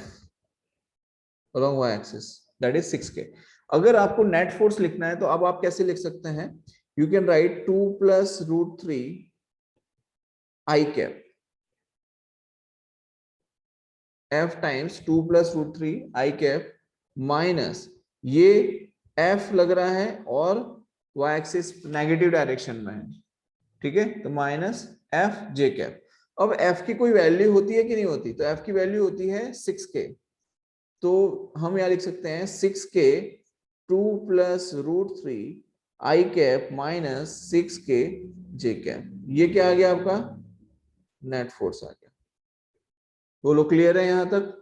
along y axis, that is 6K। अगर आपको नेट फोर्स लिखना है तो अब आप कैसे लिख सकते हैं? You can write 2 plus √3 I cap, F times 2 plus √3 I cap minus ये F लग रहा है और y एक्सिस नेगेटिव डायरेक्शन में है। ठीक है, तो माइनस F J cap। अब F की कोई वैल्यू होती है कि नहीं होती? तो F की वैल्यू होती है 6K। तो हम यहां लिख सकते हैं 6K 2 plus √3 I cap minus 6K J cap. ये क्या आ गया आपका? नेट फोर्स आ गया। बोलो क्लियर है यहां तक?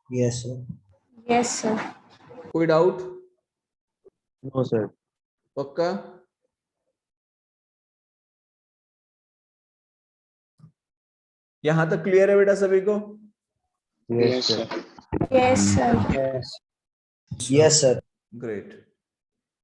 Yes, sir. Yes, sir. कोई डाउट? No sir. पक्का? यहाँ तक क्लियर है बेटा सभी को? Yes sir. Yes, sir. Yes, sir. Great.